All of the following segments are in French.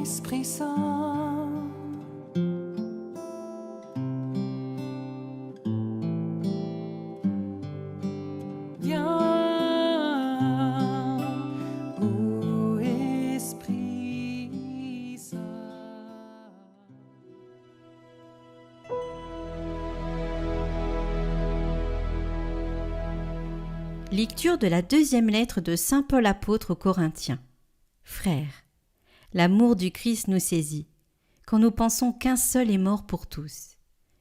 Esprit Saint. Viens, ô Esprit Saint. Lecture de la deuxième lettre de saint Paul apôtre aux Corinthiens. Frères, l'amour du Christ nous saisit, quand nous pensons qu'un seul est mort pour tous,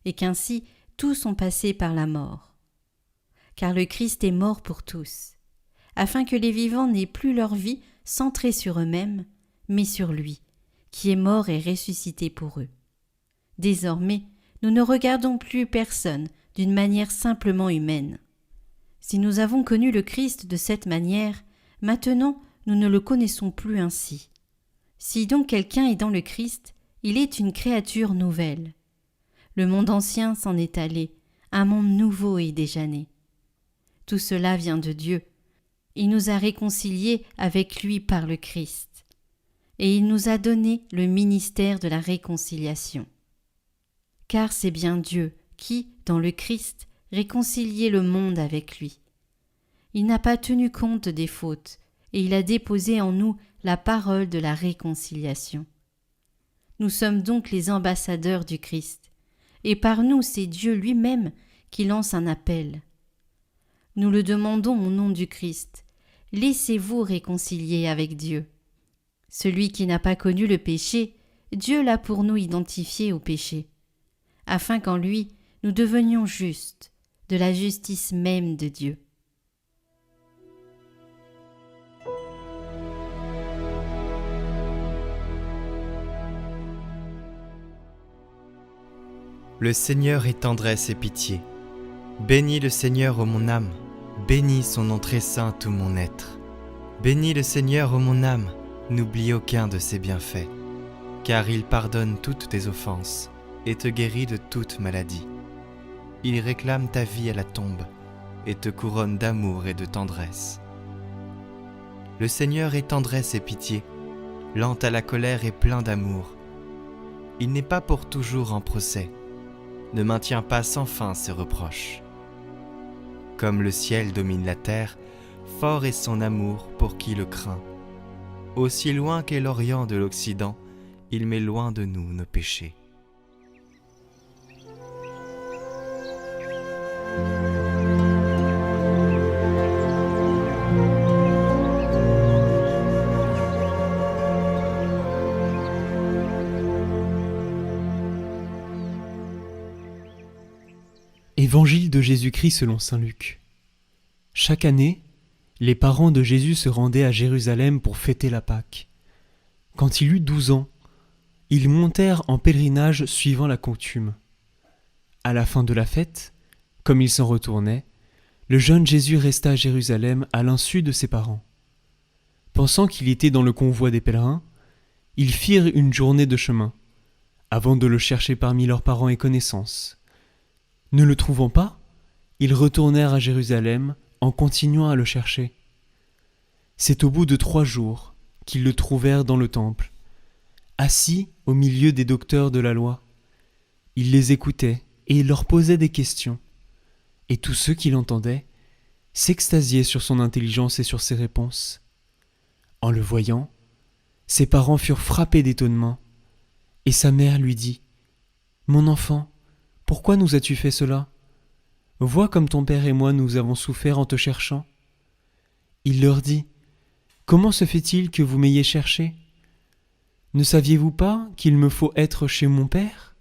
et qu'ainsi tous sont passés par la mort. Car le Christ est mort pour tous, afin que les vivants n'aient plus leur vie centrée sur eux-mêmes, mais sur lui, qui est mort et ressuscité pour eux. Désormais, nous ne regardons plus personne d'une manière simplement humaine. Si nous avons connu le Christ de cette manière, maintenant nous ne le connaissons plus ainsi. Si donc quelqu'un est dans le Christ, il est une créature nouvelle. Le monde ancien s'en est allé, un monde nouveau est déjà né. Tout cela vient de Dieu. Il nous a réconciliés avec lui par le Christ. Et il nous a donné le ministère de la réconciliation. Car c'est bien Dieu qui, dans le Christ, réconciliait le monde avec lui. Il n'a pas tenu compte des fautes, et il a déposé en nous la parole de la réconciliation. Nous sommes donc les ambassadeurs du Christ, et par nous c'est Dieu lui-même qui lance un appel. Nous le demandons au nom du Christ, laissez-vous réconcilier avec Dieu. Celui qui n'a pas connu le péché, Dieu l'a pour nous identifié au péché, afin qu'en lui nous devenions justes, de la justice même de Dieu. Le Seigneur est tendresse et pitié. Bénis le Seigneur, ô mon âme, bénis son nom très saint tout mon être. Bénis le Seigneur, ô mon âme, n'oublie aucun de ses bienfaits, car il pardonne toutes tes offenses et te guérit de toute maladie. Il réclame ta vie à la tombe et te couronne d'amour et de tendresse. Le Seigneur est tendresse et pitié, lent à la colère et plein d'amour. Il n'est pas pour toujours en procès, ne maintient pas sans fin ses reproches. Comme le ciel domine la terre, fort est son amour pour qui le craint. Aussi loin qu'est l'Orient de l'Occident, il met loin de nous nos péchés. Évangile de Jésus-Christ selon saint Luc. Chaque année, les parents de Jésus se rendaient à Jérusalem pour fêter la Pâque. Quand il eut 12 ans, ils montèrent en pèlerinage suivant la coutume. À la fin de la fête, comme ils s'en retournaient, le jeune Jésus resta à Jérusalem à l'insu de ses parents. Pensant qu'il était dans le convoi des pèlerins, ils firent une journée de chemin, avant de le chercher parmi leurs parents et connaissances. Ne le trouvant pas, ils retournèrent à Jérusalem en continuant à le chercher. C'est au bout de 3 jours qu'ils le trouvèrent dans le temple, assis au milieu des docteurs de la loi. Il les écoutait et leur posait des questions, et tous ceux qui l'entendaient s'extasiaient sur son intelligence et sur ses réponses. En le voyant, ses parents furent frappés d'étonnement, et sa mère lui dit : « Mon enfant, pourquoi nous as-tu fait cela ? Vois comme ton père et moi nous avons souffert en te cherchant. » Il leur dit : « Comment se fait-il que vous m'ayez cherché ? Ne saviez-vous pas qu'il me faut être chez mon père ? »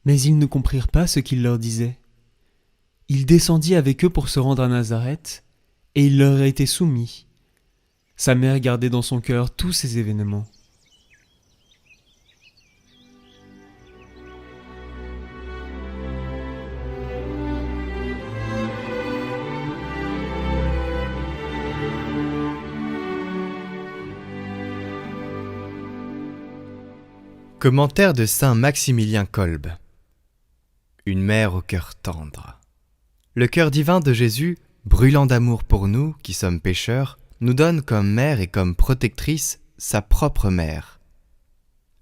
Mais ils ne comprirent pas ce qu'il leur disait. Il descendit avec eux pour se rendre à Nazareth, et il leur était soumis. Sa mère gardait dans son cœur tous ces événements. Commentaire de saint Maximilien Kolb. Une mère au cœur tendre. Le cœur divin de Jésus, brûlant d'amour pour nous, qui sommes pécheurs, nous donne comme mère et comme protectrice sa propre mère,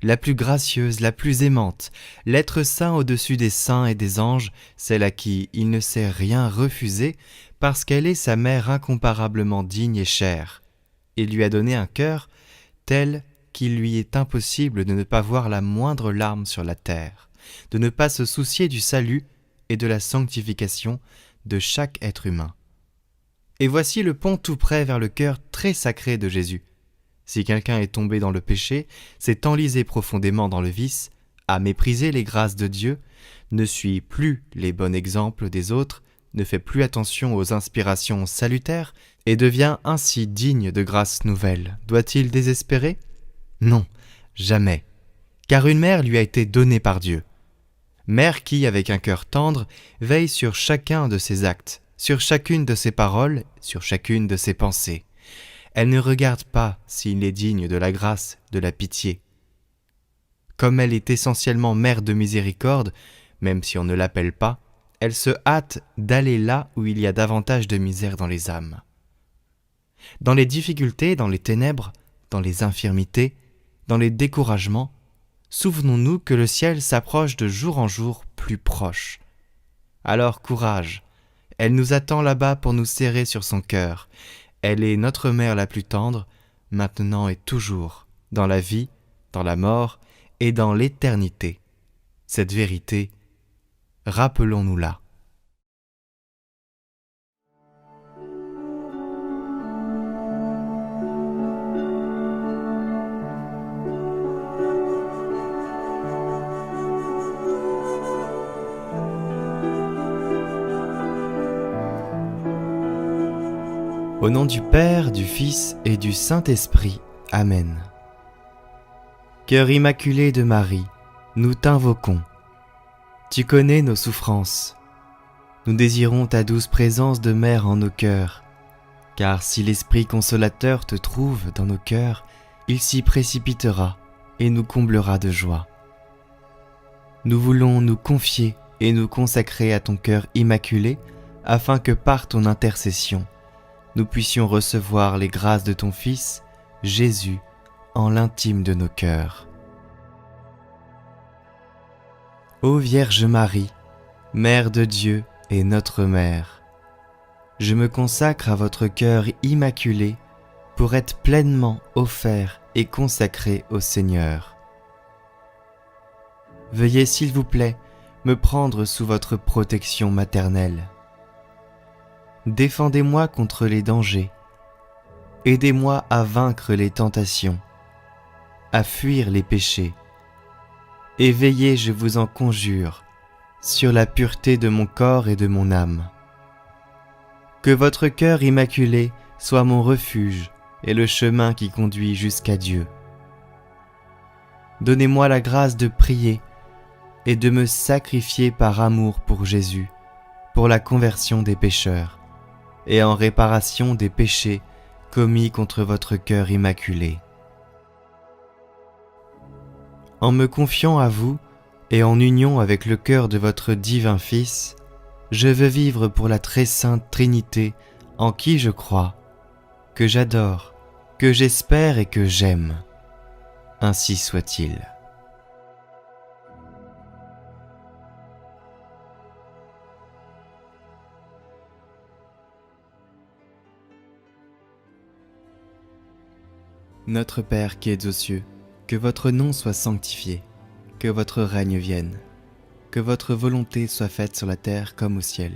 la plus gracieuse, la plus aimante, l'être saint au-dessus des saints et des anges, celle à qui il ne sait rien refuser, parce qu'elle est sa mère incomparablement digne et chère. Il lui a donné un cœur tel qu'il lui est impossible de ne pas voir la moindre larme sur la terre, de ne pas se soucier du salut et de la sanctification de chaque être humain. Et voici le pont tout près vers le cœur très sacré de Jésus. Si quelqu'un est tombé dans le péché, s'est enlisé profondément dans le vice, a méprisé les grâces de Dieu, ne suit plus les bons exemples des autres, ne fait plus attention aux inspirations salutaires et devient ainsi digne de grâces nouvelles, doit-il désespérer ? Non, jamais, car une mère lui a été donnée par Dieu. Mère qui, avec un cœur tendre, veille sur chacun de ses actes, sur chacune de ses paroles, sur chacune de ses pensées. Elle ne regarde pas s'il est digne de la grâce, de la pitié. Comme elle est essentiellement mère de miséricorde, même si on ne l'appelle pas, elle se hâte d'aller là où il y a davantage de misère dans les âmes. Dans les difficultés, dans les ténèbres, dans les infirmités, dans les découragements, souvenons-nous que le ciel s'approche de jour en jour plus proche. Alors courage, elle nous attend là-bas pour nous serrer sur son cœur. Elle est notre mère la plus tendre, maintenant et toujours, dans la vie, dans la mort et dans l'éternité. Cette vérité, rappelons-nous-la. Au nom du Père, du Fils et du Saint-Esprit. Amen. Cœur immaculé de Marie, nous t'invoquons. Tu connais nos souffrances. Nous désirons ta douce présence de mère en nos cœurs, car si l'Esprit consolateur te trouve dans nos cœurs, il s'y précipitera et nous comblera de joie. Nous voulons nous confier et nous consacrer à ton cœur immaculé, afin que par ton intercession, nous puissions recevoir les grâces de ton Fils, Jésus, en l'intime de nos cœurs. Ô Vierge Marie, Mère de Dieu et notre Mère, je me consacre à votre cœur immaculé pour être pleinement offert et consacré au Seigneur. Veuillez, s'il vous plaît, me prendre sous votre protection maternelle. Défendez-moi contre les dangers. Aidez-moi à vaincre les tentations, à fuir les péchés. Et veillez, je vous en conjure, sur la pureté de mon corps et de mon âme. Que votre cœur immaculé soit mon refuge et le chemin qui conduit jusqu'à Dieu. Donnez-moi la grâce de prier et de me sacrifier par amour pour Jésus, pour la conversion des pécheurs et en réparation des péchés commis contre votre cœur immaculé. En me confiant à vous et en union avec le cœur de votre divin Fils, je veux vivre pour la très sainte Trinité en qui je crois, que j'adore, que j'espère et que j'aime. Ainsi soit-il. Notre Père qui êtes aux cieux, que votre nom soit sanctifié, que votre règne vienne, que votre volonté soit faite sur la terre comme au ciel.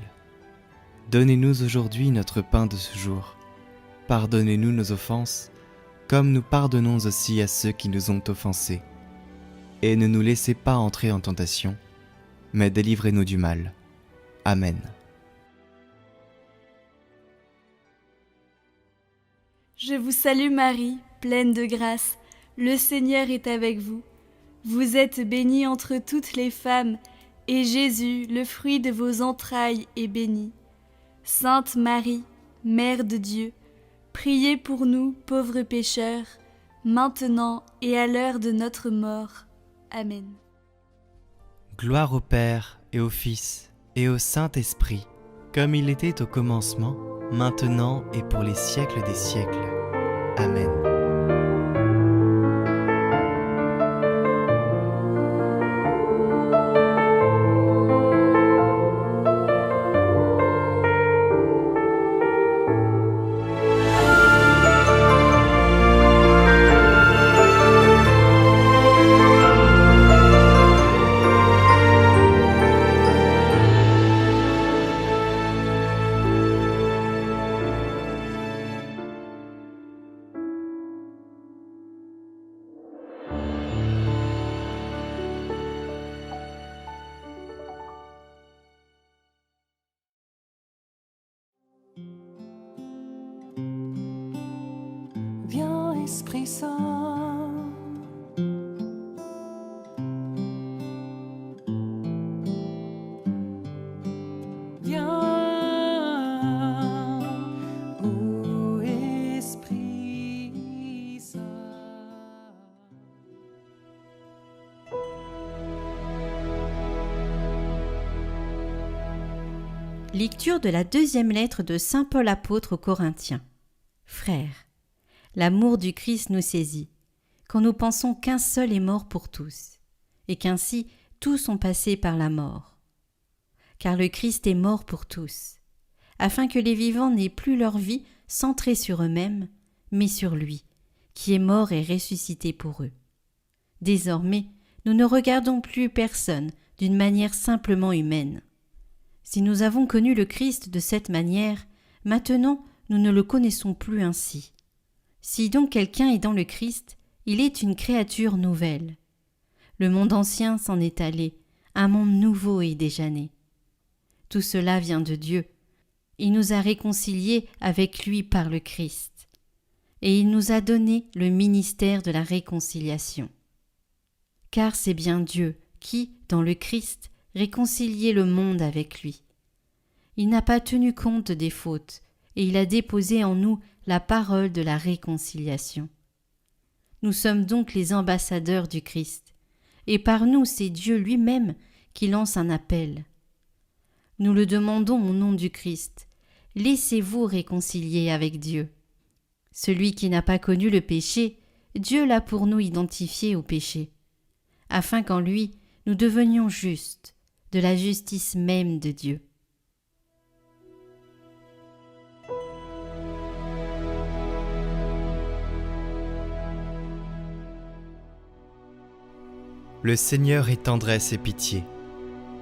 Donnez-nous aujourd'hui notre pain de ce jour. Pardonnez-nous nos offenses, comme nous pardonnons aussi à ceux qui nous ont offensés. Et ne nous laissez pas entrer en tentation, mais délivrez-nous du mal. Amen. Je vous salue Marie, pleine de grâce, le Seigneur est avec vous. Vous êtes bénie entre toutes les femmes, et Jésus, le fruit de vos entrailles, est béni. Sainte Marie, Mère de Dieu, priez pour nous, pauvres pécheurs, maintenant et à l'heure de notre mort. Amen. Gloire au Père et au Fils et au Saint-Esprit, comme il était au commencement, maintenant et pour les siècles des siècles. Amen. Esprit Saint. Viens, ô Esprit Saint. Lecture de la deuxième lettre de saint Paul apôtre aux Corinthiens. Frères, l'amour du Christ nous saisit, quand nous pensons qu'un seul est mort pour tous, et qu'ainsi tous sont passés par la mort. Car le Christ est mort pour tous, afin que les vivants n'aient plus leur vie centrée sur eux-mêmes, mais sur lui, qui est mort et ressuscité pour eux. Désormais, nous ne regardons plus personne d'une manière simplement humaine. Si nous avons connu le Christ de cette manière, maintenant nous ne le connaissons plus ainsi. Si donc quelqu'un est dans le Christ, il est une créature nouvelle. Le monde ancien s'en est allé, un monde nouveau est déjà né. Tout cela vient de Dieu. Il nous a réconciliés avec lui par le Christ. Et il nous a donné le ministère de la réconciliation. Car c'est bien Dieu qui, dans le Christ, réconciliait le monde avec lui. Il n'a pas tenu compte des fautes, et il a déposé en nous la parole de la réconciliation. Nous sommes donc les ambassadeurs du Christ, et par nous c'est Dieu lui-même qui lance un appel. Nous le demandons au nom du Christ, laissez-vous réconcilier avec Dieu. Celui qui n'a pas connu le péché, Dieu l'a pour nous identifié au péché, afin qu'en lui nous devenions justes, de la justice même de Dieu. Le Seigneur est tendresse et pitié.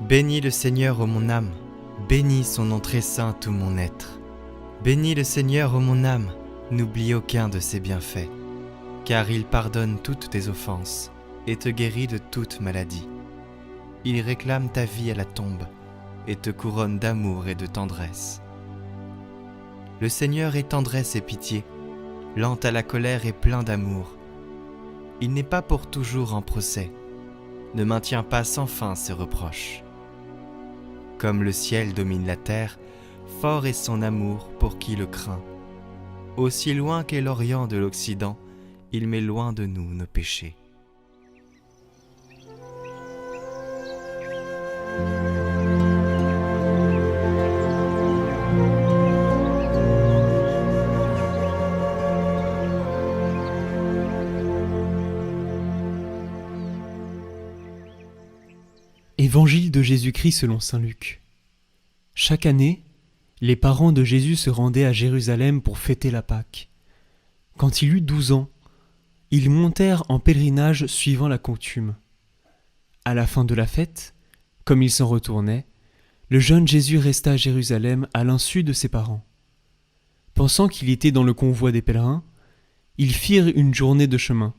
Bénis le Seigneur, ô mon âme, bénis son nom très saint tout mon être. Bénis le Seigneur, ô mon âme, n'oublie aucun de ses bienfaits, car il pardonne toutes tes offenses et te guérit de toute maladie. Il réclame ta vie à la tombe et te couronne d'amour et de tendresse. Le Seigneur est tendresse et pitié, lent à la colère et plein d'amour. Il n'est pas pour toujours en procès, ne maintient pas sans fin ses reproches. Comme le ciel domine la terre, fort est son amour pour qui le craint. Aussi loin qu'est l'Orient de l'Occident, il met loin de nous nos péchés. Évangile de Jésus-Christ selon saint Luc. Chaque année, les parents de Jésus se rendaient à Jérusalem pour fêter la Pâque. Quand il eut 12 ans, ils montèrent en pèlerinage suivant la coutume. À la fin de la fête, comme ils s'en retournaient, le jeune Jésus resta à Jérusalem à l'insu de ses parents. Pensant qu'il était dans le convoi des pèlerins, ils firent une journée de chemin,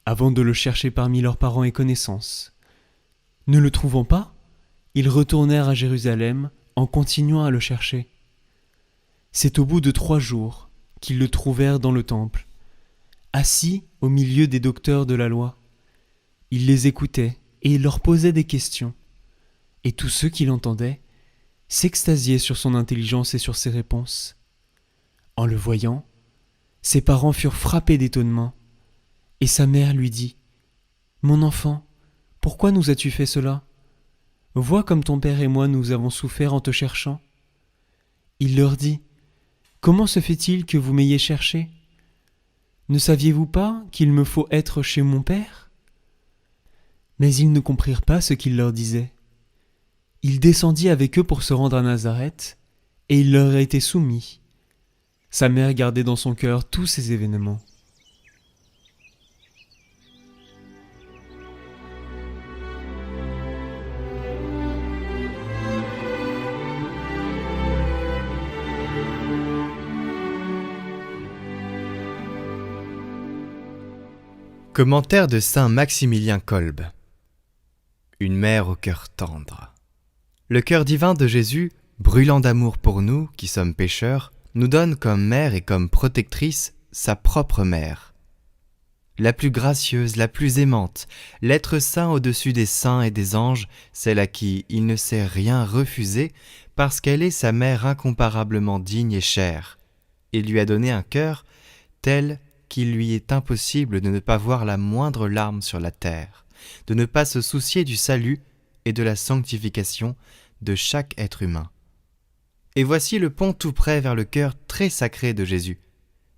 avant de le chercher parmi leurs parents et connaissances. Ne le trouvant pas, ils retournèrent à Jérusalem en continuant à le chercher. C'est au bout de 3 jours qu'ils le trouvèrent dans le temple, assis au milieu des docteurs de la loi. Il les écoutait et leur posait des questions, et tous ceux qui l'entendaient s'extasiaient sur son intelligence et sur ses réponses. En le voyant, ses parents furent frappés d'étonnement, et sa mère lui dit : « Mon enfant, pourquoi nous as-tu fait cela ? Vois comme ton père et moi nous avons souffert en te cherchant. » Il leur dit : « Comment se fait-il que vous m'ayez cherché ? Ne saviez-vous pas qu'il me faut être chez mon père ? » Mais ils ne comprirent pas ce qu'il leur disait. Il descendit avec eux pour se rendre à Nazareth, et il leur a été soumis. Sa mère gardait dans son cœur tous ces événements. Commentaire de saint Maximilien Kolb. Une mère au cœur tendre. Le cœur divin de Jésus, brûlant d'amour pour nous, qui sommes pécheurs, nous donne comme mère et comme protectrice sa propre mère, la plus gracieuse, la plus aimante, l'être saint au-dessus des saints et des anges, celle à qui il ne sait rien refuser, parce qu'elle est sa mère incomparablement digne et chère. Il lui a donné un cœur tel qu'il lui est impossible de ne pas voir la moindre larme sur la terre, de ne pas se soucier du salut et de la sanctification de chaque être humain. Et voici le pont tout près vers le cœur très sacré de Jésus.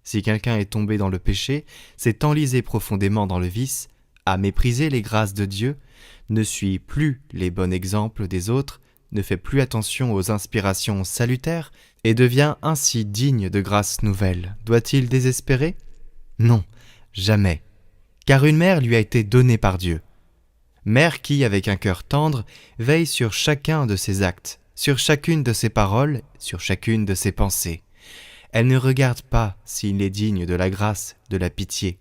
Si quelqu'un est tombé dans le péché, s'est enlisé profondément dans le vice, a méprisé les grâces de Dieu, ne suit plus les bons exemples des autres, ne fait plus attention aux inspirations salutaires et devient ainsi digne de grâces nouvelles, doit-il désespérer ? Non, jamais, car une mère lui a été donnée par Dieu. Mère qui, avec un cœur tendre, veille sur chacun de ses actes, sur chacune de ses paroles, sur chacune de ses pensées. Elle ne regarde pas s'il est digne de la grâce, de la pitié.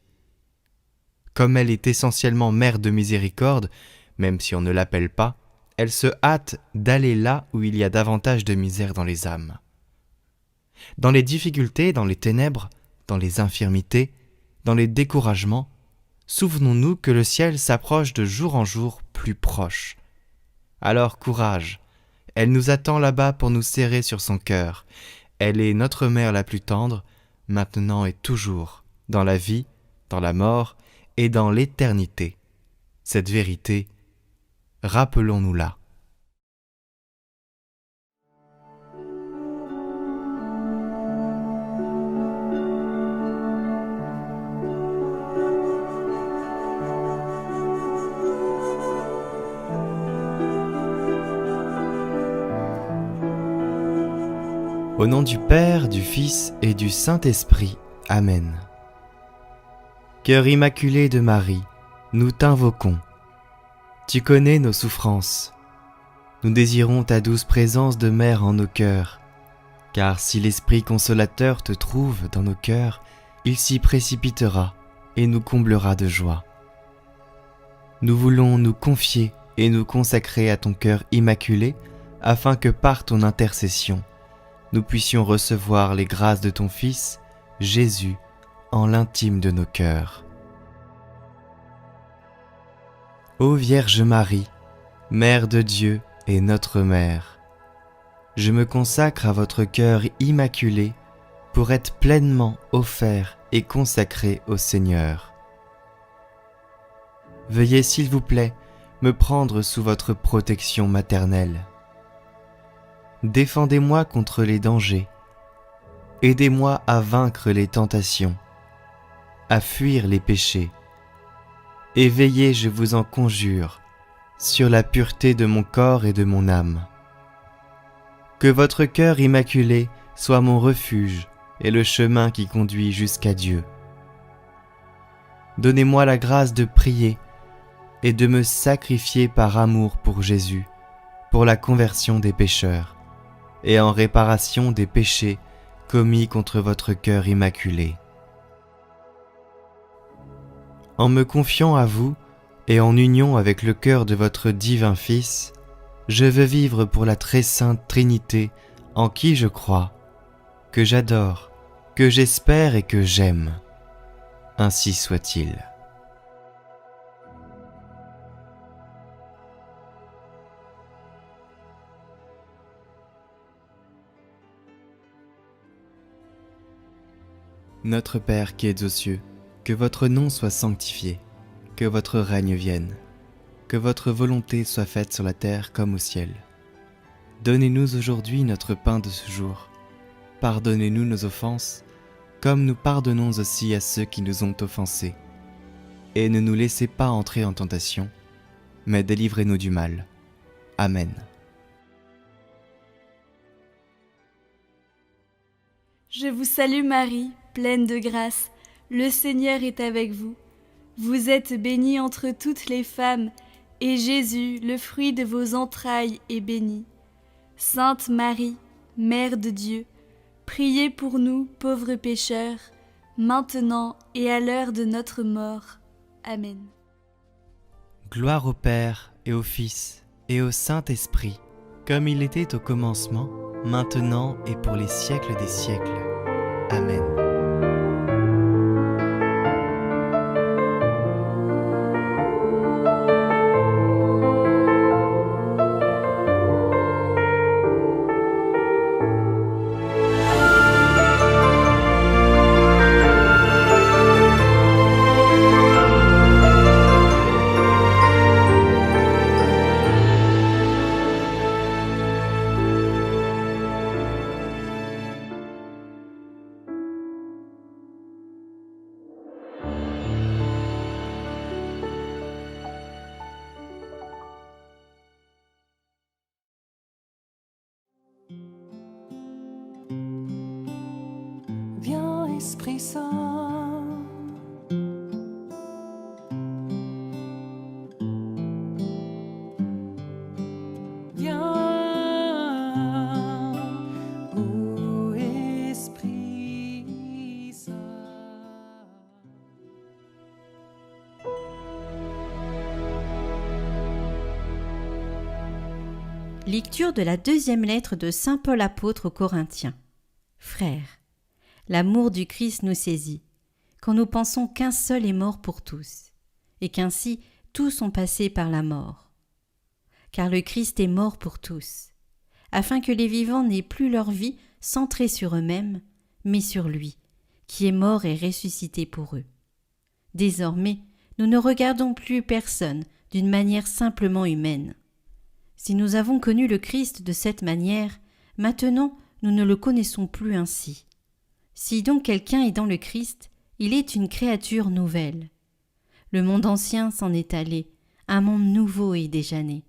Comme elle est essentiellement mère de miséricorde, même si on ne l'appelle pas, elle se hâte d'aller là où il y a davantage de misère dans les âmes. Dans les difficultés, dans les ténèbres, dans les infirmités, dans les découragements, souvenons-nous que le ciel s'approche de jour en jour plus proche. Alors courage, elle nous attend là-bas pour nous serrer sur son cœur. Elle est notre mère la plus tendre, maintenant et toujours, dans la vie, dans la mort et dans l'éternité. Cette vérité, rappelons-nous-la. Au nom du Père, du Fils et du Saint-Esprit. Amen. Cœur immaculé de Marie, nous t'invoquons. Tu connais nos souffrances. Nous désirons ta douce présence de mère en nos cœurs, car si l'Esprit consolateur te trouve dans nos cœurs, il s'y précipitera et nous comblera de joie. Nous voulons nous confier et nous consacrer à ton cœur immaculé, afin que par ton intercession, nous puissions recevoir les grâces de ton Fils, Jésus, en l'intime de nos cœurs. Ô Vierge Marie, Mère de Dieu et notre Mère, je me consacre à votre cœur immaculé pour être pleinement offert et consacré au Seigneur. Veuillez, s'il vous plaît, me prendre sous votre protection maternelle. Défendez-moi contre les dangers. Aidez-moi à vaincre les tentations, à fuir les péchés. Et veillez, je vous en conjure, sur la pureté de mon corps et de mon âme. Que votre cœur immaculé soit mon refuge et le chemin qui conduit jusqu'à Dieu. Donnez-moi la grâce de prier et de me sacrifier par amour pour Jésus, pour la conversion des pécheurs et en réparation des péchés commis contre votre cœur immaculé. En me confiant à vous et en union avec le cœur de votre divin Fils, je veux vivre pour la très sainte Trinité en qui je crois, que j'adore, que j'espère et que j'aime. Ainsi soit-il. Notre Père qui êtes aux cieux, que votre nom soit sanctifié, que votre règne vienne, que votre volonté soit faite sur la terre comme au ciel. Donnez-nous aujourd'hui notre pain de ce jour. Pardonnez-nous nos offenses, comme nous pardonnons aussi à ceux qui nous ont offensés. Et ne nous laissez pas entrer en tentation, mais délivrez-nous du mal. Amen. Je vous salue Marie, pleine de grâce, le Seigneur est avec vous. Vous êtes bénie entre toutes les femmes, et Jésus, le fruit de vos entrailles, est béni. Sainte Marie, Mère de Dieu, priez pour nous, pauvres pécheurs, maintenant et à l'heure de notre mort. Amen. Gloire au Père et au Fils et au Saint-Esprit, comme il était au commencement, maintenant et pour les siècles des siècles. Amen. Esprit Saint. Viens, ô Esprit Saint. Lecture de la deuxième lettre de saint Paul apôtre aux Corinthiens. Frères, l'amour du Christ nous saisit, quand nous pensons qu'un seul est mort pour tous, et qu'ainsi tous sont passés par la mort. Car le Christ est mort pour tous, afin que les vivants n'aient plus leur vie centrée sur eux-mêmes, mais sur lui, qui est mort et ressuscité pour eux. Désormais, nous ne regardons plus personne d'une manière simplement humaine. Si nous avons connu le Christ de cette manière, maintenant nous ne le connaissons plus ainsi. Si donc quelqu'un est dans le Christ, il est une créature nouvelle. Le monde ancien s'en est allé, un monde nouveau est déjà né.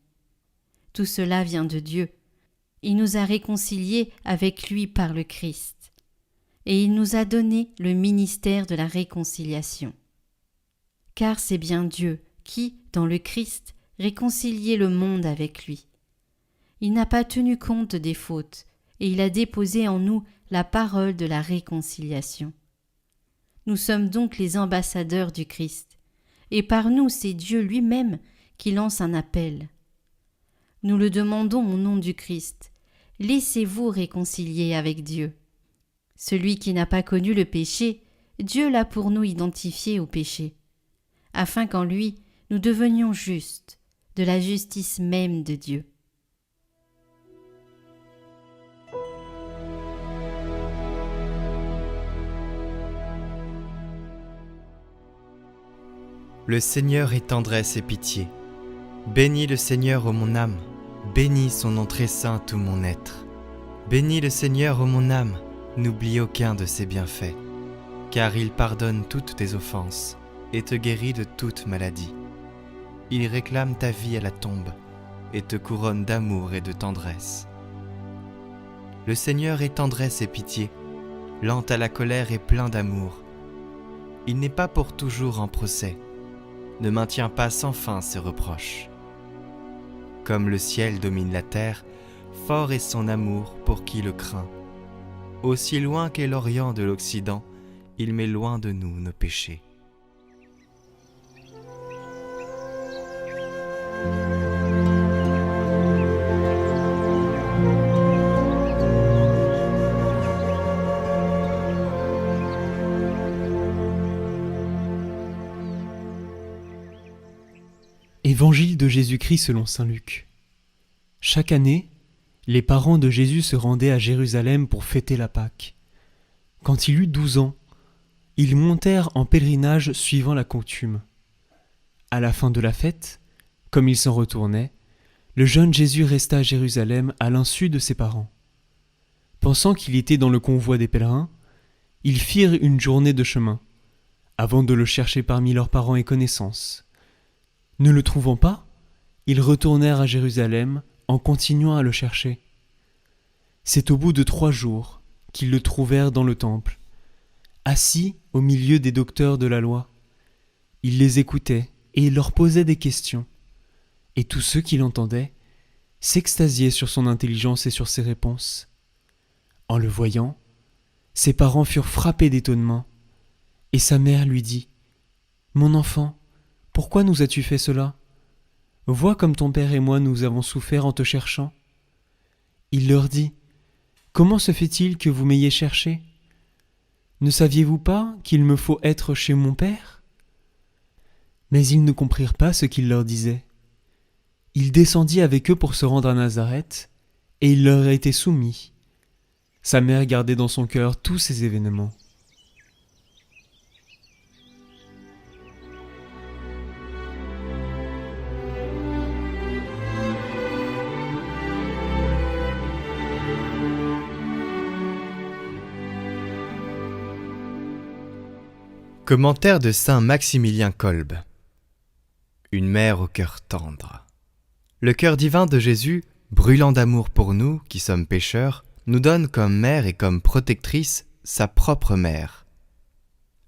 Tout cela vient de Dieu. Il nous a réconciliés avec lui par le Christ. Et il nous a donné le ministère de la réconciliation. Car c'est bien Dieu qui, dans le Christ, réconciliait le monde avec lui. Il n'a pas tenu compte des fautes, et il a déposé en nous la parole de la réconciliation. Nous sommes donc les ambassadeurs du Christ, et par nous c'est Dieu lui-même qui lance un appel. Nous le demandons au nom du Christ, laissez-vous réconcilier avec Dieu. Celui qui n'a pas connu le péché, Dieu l'a pour nous identifié au péché, afin qu'en lui nous devenions justes, de la justice même de Dieu. Le Seigneur est tendresse et pitié. Bénis le Seigneur, ô mon âme, bénis son nom très saint tout mon être. Bénis le Seigneur, ô mon âme, n'oublie aucun de ses bienfaits, car il pardonne toutes tes offenses et te guérit de toute maladie. Il réclame ta vie à la tombe et te couronne d'amour et de tendresse. Le Seigneur est tendresse et pitié, lent à la colère et plein d'amour. Il n'est pas pour toujours en procès, ne maintient pas sans fin ses reproches. Comme le ciel domine la terre, fort est son amour pour qui le craint. Aussi loin qu'est l'Orient de l'Occident, il met loin de nous nos péchés. Évangile de Jésus-Christ selon saint Luc. Chaque année, les parents de Jésus se rendaient à Jérusalem pour fêter la Pâque. Quand il eut 12 ans, ils montèrent en pèlerinage suivant la coutume. À la fin de la fête, comme ils s'en retournaient, le jeune Jésus resta à Jérusalem à l'insu de ses parents. Pensant qu'il était dans le convoi des pèlerins, ils firent une journée de chemin, avant de le chercher parmi leurs parents et connaissances. Ne le trouvant pas, ils retournèrent à Jérusalem en continuant à le chercher. C'est au bout de 3 jours qu'ils le trouvèrent dans le temple, assis au milieu des docteurs de la loi. Il les écoutait et leur posait des questions, et tous ceux qui l'entendaient s'extasiaient sur son intelligence et sur ses réponses. En le voyant, ses parents furent frappés d'étonnement, et sa mère lui dit : « Mon enfant, pourquoi nous as-tu fait cela ? Vois comme ton père et moi nous avons souffert en te cherchant. » Il leur dit : « Comment se fait-il que vous m'ayez cherché ? Ne saviez-vous pas qu'il me faut être chez mon père ? » Mais ils ne comprirent pas ce qu'il leur disait. Il descendit avec eux pour se rendre à Nazareth, et il leur a été soumis. Sa mère gardait dans son cœur tous ces événements. Commentaire de saint Maximilien Kolb. Une mère au cœur tendre. Le cœur divin de Jésus, brûlant d'amour pour nous qui sommes pécheurs, nous donne comme mère et comme protectrice sa propre mère,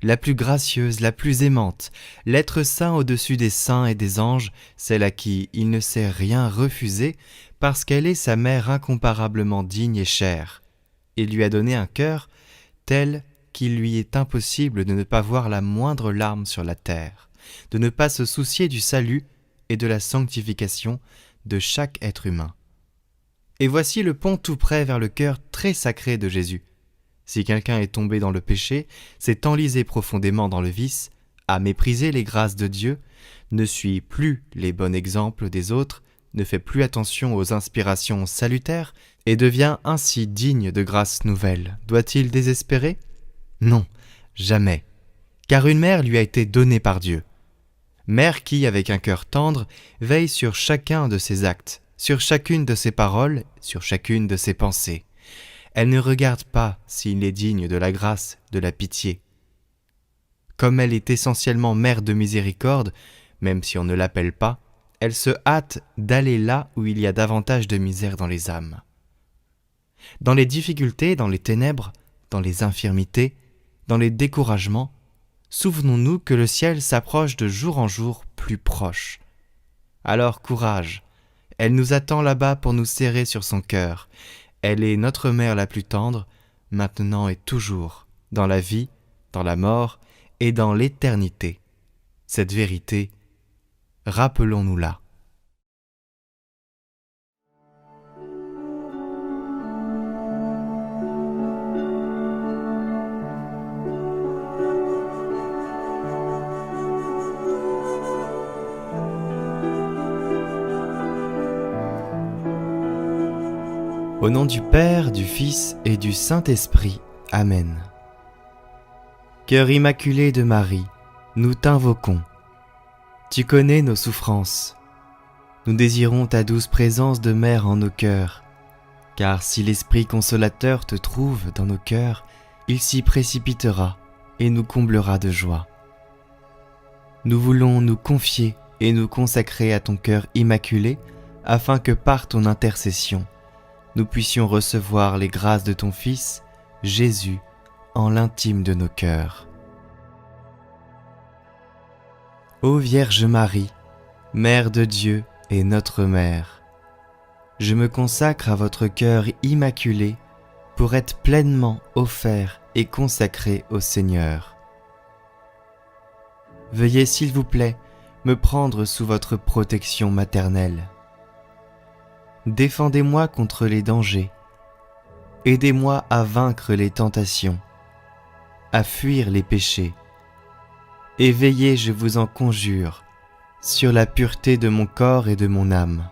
la plus gracieuse, la plus aimante, l'être saint au-dessus des saints et des anges, celle à qui il ne sait rien refuser, parce qu'elle est sa mère incomparablement digne et chère. Il lui a donné un cœur tel qu'il lui est impossible de ne pas voir la moindre larme sur la terre, de ne pas se soucier du salut et de la sanctification de chaque être humain. Et voici le pont tout près vers le cœur très sacré de Jésus. Si quelqu'un est tombé dans le péché, s'est enlisé profondément dans le vice, a méprisé les grâces de Dieu, ne suit plus les bons exemples des autres, ne fait plus attention aux inspirations salutaires et devient ainsi digne de grâces nouvelles, doit-il désespérer ? Non, jamais, car une mère lui a été donnée par Dieu. Mère qui, avec un cœur tendre, veille sur chacun de ses actes, sur chacune de ses paroles, sur chacune de ses pensées. Elle ne regarde pas s'il est digne de la grâce, de la pitié. Comme elle est essentiellement mère de miséricorde, même si on ne l'appelle pas, elle se hâte d'aller là où il y a davantage de misère dans les âmes. Dans les difficultés, dans les ténèbres, dans les infirmités, dans les découragements, souvenons-nous que le ciel s'approche de jour en jour plus proche. Alors courage, elle nous attend là-bas pour nous serrer sur son cœur. Elle est notre mère la plus tendre, maintenant et toujours, dans la vie, dans la mort et dans l'éternité. Cette vérité, rappelons-nous-la. Au nom du Père, du Fils et du Saint-Esprit. Amen. Cœur immaculé de Marie, nous t'invoquons. Tu connais nos souffrances. Nous désirons ta douce présence de mère en nos cœurs, car si l'Esprit consolateur te trouve dans nos cœurs, il s'y précipitera et nous comblera de joie. Nous voulons nous confier et nous consacrer à ton cœur immaculé, afin que par ton intercession, nous puissions recevoir les grâces de ton Fils, Jésus, en l'intime de nos cœurs. Ô Vierge Marie, Mère de Dieu et notre Mère, je me consacre à votre cœur immaculé pour être pleinement offert et consacré au Seigneur. Veuillez, s'il vous plaît, me prendre sous votre protection maternelle. Défendez-moi contre les dangers. Aidez-moi à vaincre les tentations, à fuir les péchés. Et veillez, je vous en conjure, sur la pureté de mon corps et de mon âme.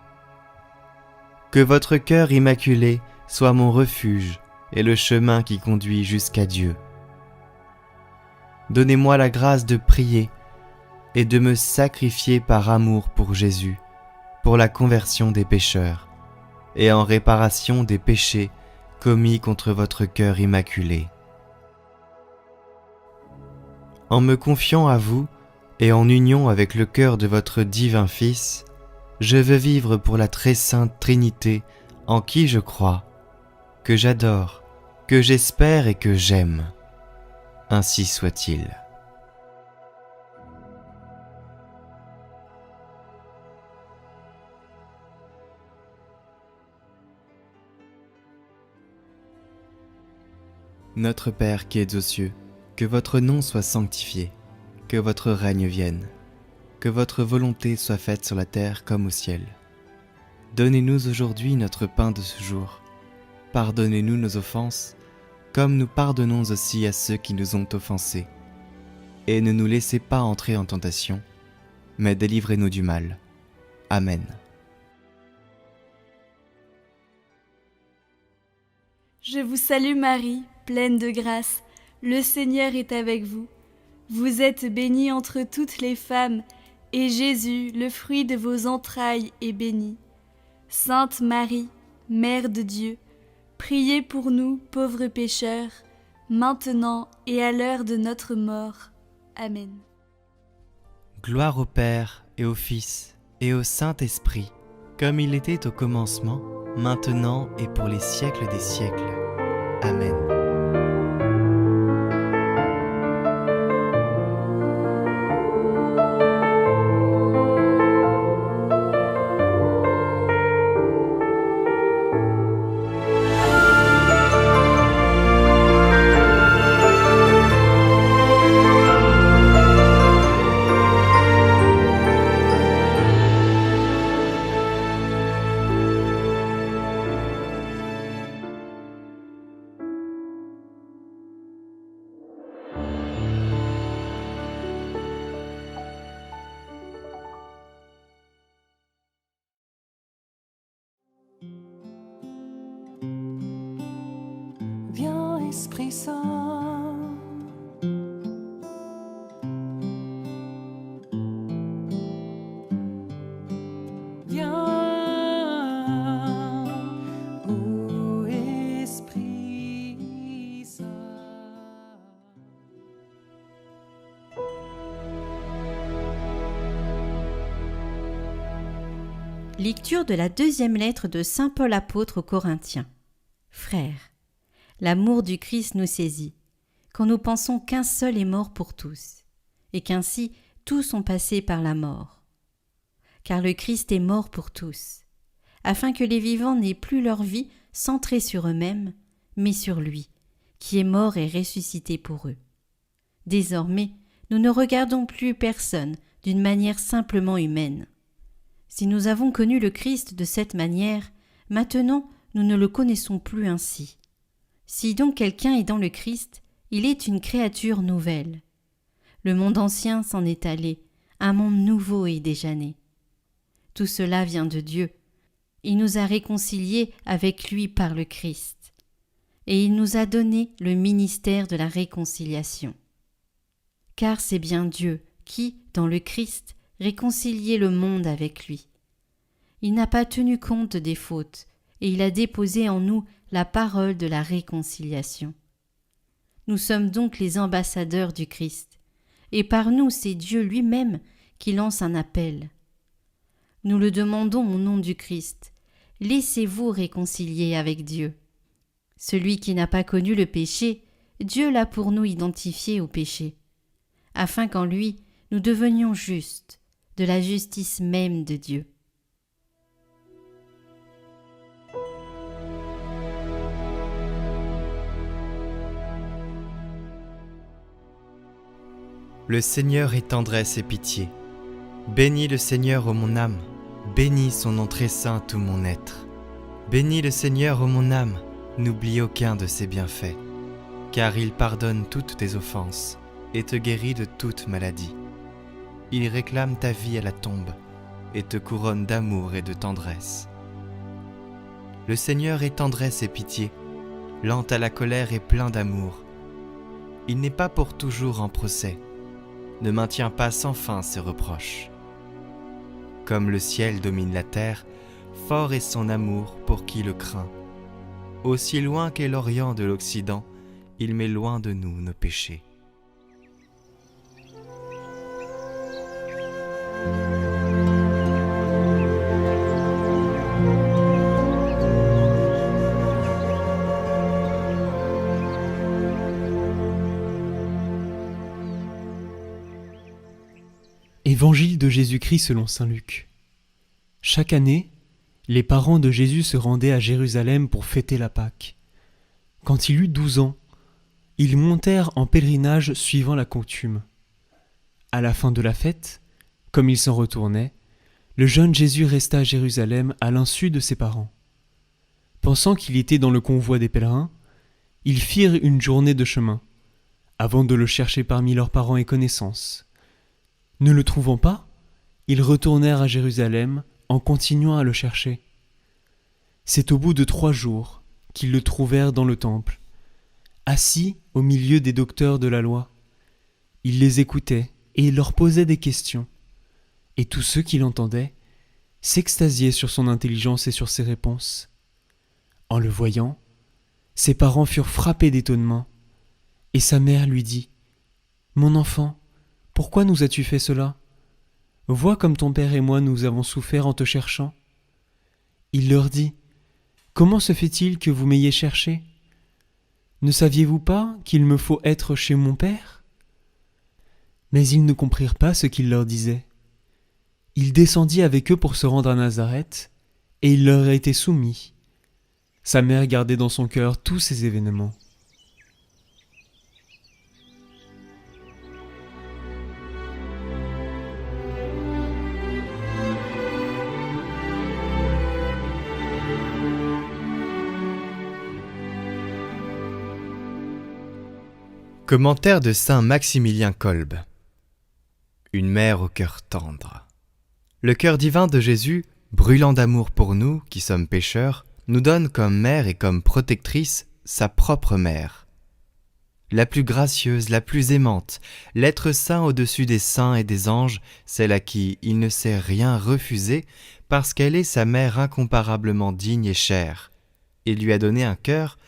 Que votre cœur immaculé soit mon refuge et le chemin qui conduit jusqu'à Dieu. Donnez-moi la grâce de prier et de me sacrifier par amour pour Jésus, pour la conversion des pécheurs et en réparation des péchés commis contre votre cœur immaculé. En me confiant à vous et en union avec le cœur de votre divin Fils, je veux vivre pour la très sainte Trinité en qui je crois, que j'adore, que j'espère et que j'aime. Ainsi soit-il. Notre Père qui êtes aux cieux, que votre nom soit sanctifié, que votre règne vienne, que votre volonté soit faite sur la terre comme au ciel. Donnez-nous aujourd'hui notre pain de ce jour. Pardonnez-nous nos offenses, comme nous pardonnons aussi à ceux qui nous ont offensés. Et ne nous laissez pas entrer en tentation, mais délivrez-nous du mal. Amen. Je vous salue Marie, pleine de grâce, le Seigneur est avec vous. Vous êtes bénie entre toutes les femmes, et Jésus, le fruit de vos entrailles, est béni. Sainte Marie, Mère de Dieu, priez pour nous, pauvres pécheurs, maintenant et à l'heure de notre mort. Amen. Gloire au Père et au Fils et au Saint-Esprit, comme il était au commencement, maintenant et pour les siècles des siècles. Amen. Esprit Saint. Viens, ô Esprit Saint. Lecture de la deuxième lettre de saint Paul apôtre aux Corinthiens. Frères, l'amour du Christ nous saisit, quand nous pensons qu'un seul est mort pour tous, et qu'ainsi tous sont passés par la mort. Car le Christ est mort pour tous, afin que les vivants n'aient plus leur vie centrée sur eux-mêmes, mais sur lui, qui est mort et ressuscité pour eux. Désormais, nous ne regardons plus personne d'une manière simplement humaine. Si nous avons connu le Christ de cette manière, maintenant nous ne le connaissons plus ainsi. Si donc quelqu'un est dans le Christ, il est une créature nouvelle. Le monde ancien s'en est allé, un monde nouveau est déjà né. Tout cela vient de Dieu. Il nous a réconciliés avec lui par le Christ. Et il nous a donné le ministère de la réconciliation. Car c'est bien Dieu qui, dans le Christ, réconciliait le monde avec lui. Il n'a pas tenu compte des fautes, et il a déposé en nous la parole de la réconciliation. Nous sommes donc les ambassadeurs du Christ, et par nous c'est Dieu lui-même qui lance un appel. Nous le demandons au nom du Christ, laissez-vous réconcilier avec Dieu. Celui qui n'a pas connu le péché, Dieu l'a pour nous identifié au péché, afin qu'en lui nous devenions justes, de la justice même de Dieu. Le Seigneur est tendresse et pitié. Bénis le Seigneur, ô mon âme, bénis son nom très saint tout mon être. Bénis le Seigneur, ô mon âme, n'oublie aucun de ses bienfaits, car il pardonne toutes tes offenses et te guérit de toute maladie. Il réclame ta vie à la tombe et te couronne d'amour et de tendresse. Le Seigneur est tendresse et pitié, lent à la colère et plein d'amour. Il n'est pas pour toujours en procès, ne maintient pas sans fin ses reproches. Comme le ciel domine la terre, fort est son amour pour qui le craint. Aussi loin qu'est l'Orient de l'Occident, il met loin de nous nos péchés. Évangile de Jésus-Christ selon saint Luc. Chaque année, les parents de Jésus se rendaient à Jérusalem pour fêter la Pâque. Quand il eut 12 ans, ils montèrent en pèlerinage suivant la coutume. À la fin de la fête, comme ils s'en retournaient, le jeune Jésus resta à Jérusalem à l'insu de ses parents. Pensant qu'il était dans le convoi des pèlerins, ils firent une journée de chemin, avant de le chercher parmi leurs parents et connaissances. Ne le trouvant pas, ils retournèrent à Jérusalem en continuant à le chercher. C'est au bout de 3 jours qu'ils le trouvèrent dans le temple, assis au milieu des docteurs de la loi. Il les écoutait et leur posait des questions, et tous ceux qui l'entendaient s'extasiaient sur son intelligence et sur ses réponses. En le voyant, ses parents furent frappés d'étonnement, et sa mère lui dit : « Mon enfant, pourquoi nous as-tu fait cela ? Vois comme ton père et moi nous avons souffert en te cherchant. » Il leur dit : « Comment se fait-il que vous m'ayez cherché ? Ne saviez-vous pas qu'il me faut être chez mon père ? » Mais ils ne comprirent pas ce qu'il leur disait. Il descendit avec eux pour se rendre à Nazareth, et il leur a été soumis. Sa mère gardait dans son cœur tous ces événements. Commentaire de saint Maximilien Kolb. Une mère au cœur tendre. Le cœur divin de Jésus, brûlant d'amour pour nous qui sommes pécheurs, nous donne comme mère et comme protectrice sa propre mère, la plus gracieuse, la plus aimante, l'être saint au-dessus des saints et des anges, celle à qui il ne sait rien refuser, parce qu'elle est sa mère incomparablement digne et chère. Il lui a donné un cœur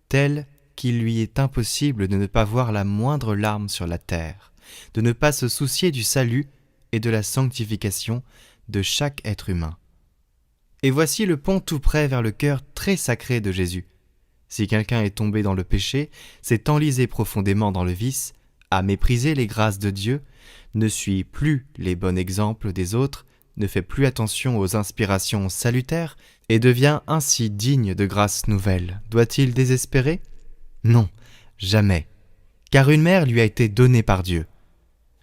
tel qu'il lui est impossible de ne pas voir la moindre larme sur la terre, de ne pas se soucier du salut et de la sanctification de chaque être humain. Et voici le pont tout près vers le cœur très sacré de Jésus. Si quelqu'un est tombé dans le péché, s'est enlisé profondément dans le vice, a méprisé les grâces de Dieu, ne suit plus les bons exemples des autres, ne fait plus attention aux inspirations salutaires et devient ainsi digne de grâces nouvelles, doit-il désespérer ? Non, jamais, car une mère lui a été donnée par Dieu.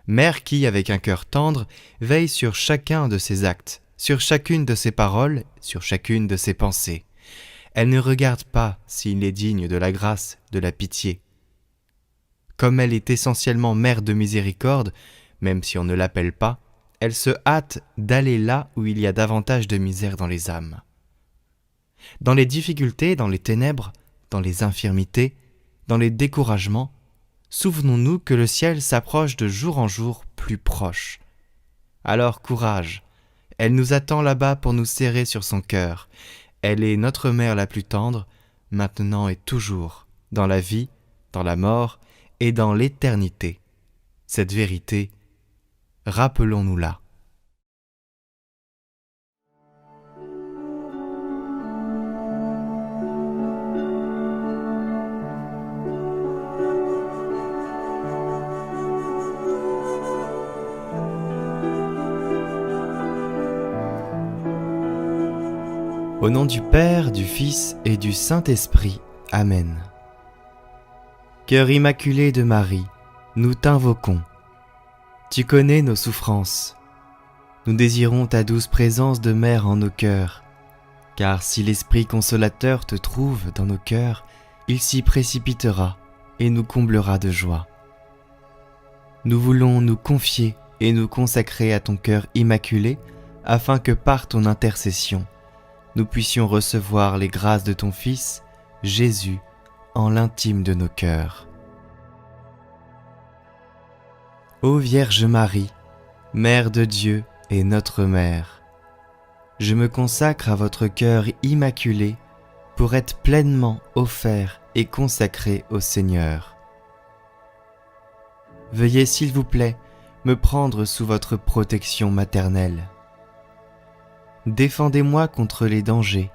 Mère qui, avec un cœur tendre, veille sur chacun de ses actes, sur chacune de ses paroles, sur chacune de ses pensées. Elle ne regarde pas s'il est digne de la grâce, de la pitié. Comme elle est essentiellement mère de miséricorde, même si on ne l'appelle pas, elle se hâte d'aller là où il y a davantage de misère dans les âmes. Dans les difficultés, dans les ténèbres, dans les infirmités, dans les découragements, souvenons-nous que le ciel s'approche de jour en jour plus proche. Alors courage, elle nous attend là-bas pour nous serrer sur son cœur. Elle est notre mère la plus tendre, maintenant et toujours, dans la vie, dans la mort et dans l'éternité. Cette vérité, rappelons-nous-la. Au nom du Père, du Fils et du Saint-Esprit. Amen. Cœur immaculé de Marie, nous t'invoquons. Tu connais nos souffrances. Nous désirons ta douce présence de mère en nos cœurs, car si l'Esprit consolateur te trouve dans nos cœurs, il s'y précipitera et nous comblera de joie. Nous voulons nous confier et nous consacrer à ton cœur immaculé, afin que par ton intercession, nous puissions recevoir les grâces de ton Fils, Jésus, en l'intime de nos cœurs. Ô Vierge Marie, Mère de Dieu et notre Mère, je me consacre à votre cœur immaculé pour être pleinement offert et consacré au Seigneur. Veuillez, s'il vous plaît, me prendre sous votre protection maternelle. Défendez-moi contre les dangers.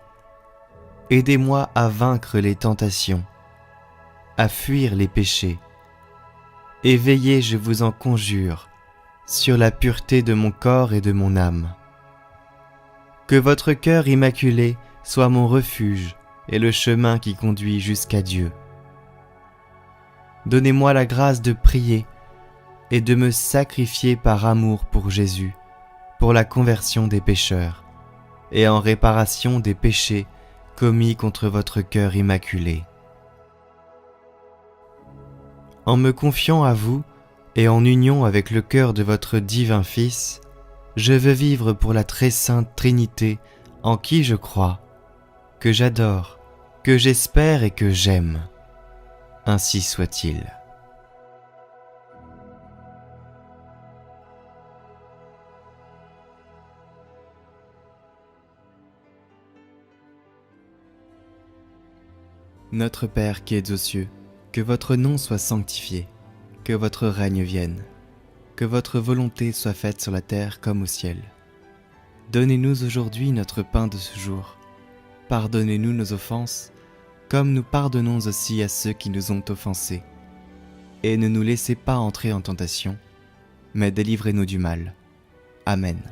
Aidez-moi à vaincre les tentations, à fuir les péchés. Et veillez, je vous en conjure, sur la pureté de mon corps et de mon âme. Que votre cœur immaculé soit mon refuge et le chemin qui conduit jusqu'à Dieu. Donnez-moi la grâce de prier et de me sacrifier par amour pour Jésus, pour la conversion des pécheurs et en réparation des péchés commis contre votre cœur immaculé. En me confiant à vous et en union avec le cœur de votre divin Fils, je veux vivre pour la très sainte Trinité en qui je crois, que j'adore, que j'espère et que j'aime. Ainsi soit-il. Notre Père qui êtes aux cieux, que votre nom soit sanctifié, que votre règne vienne, que votre volonté soit faite sur la terre comme au ciel. Donnez-nous aujourd'hui notre pain de ce jour. Pardonnez-nous nos offenses, comme nous pardonnons aussi à ceux qui nous ont offensés. Et ne nous laissez pas entrer en tentation, mais délivrez-nous du mal. Amen.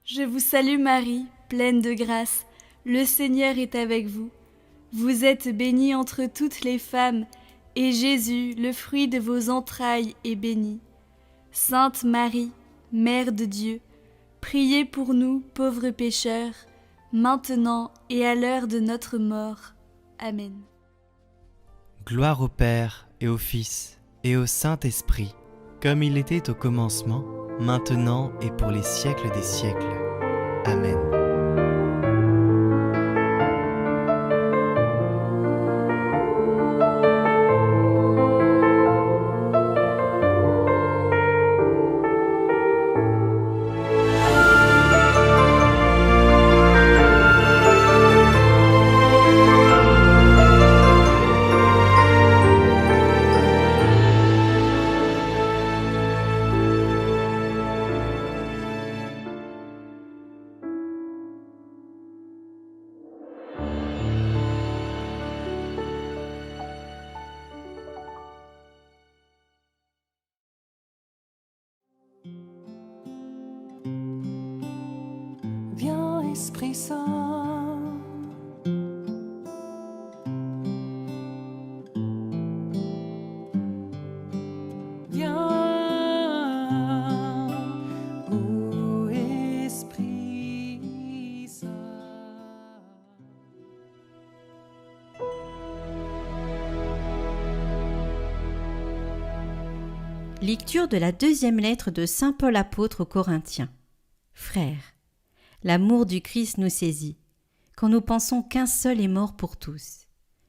Je vous salue Marie, pleine de grâce, le Seigneur est avec vous. Vous êtes bénie entre toutes les femmes, et Jésus, le fruit de vos entrailles, est béni. Sainte Marie, Mère de Dieu, priez pour nous, pauvres pécheurs, maintenant et à l'heure de notre mort. Amen. Gloire au Père et au Fils et au Saint-Esprit, comme il était au commencement, maintenant et pour les siècles des siècles. Amen. Esprit Saint. Viens, ô Esprit Saint. Lecture de la deuxième lettre de saint Paul apôtre aux Corinthiens. Frères, l'amour du Christ nous saisit, quand nous pensons qu'un seul est mort pour tous,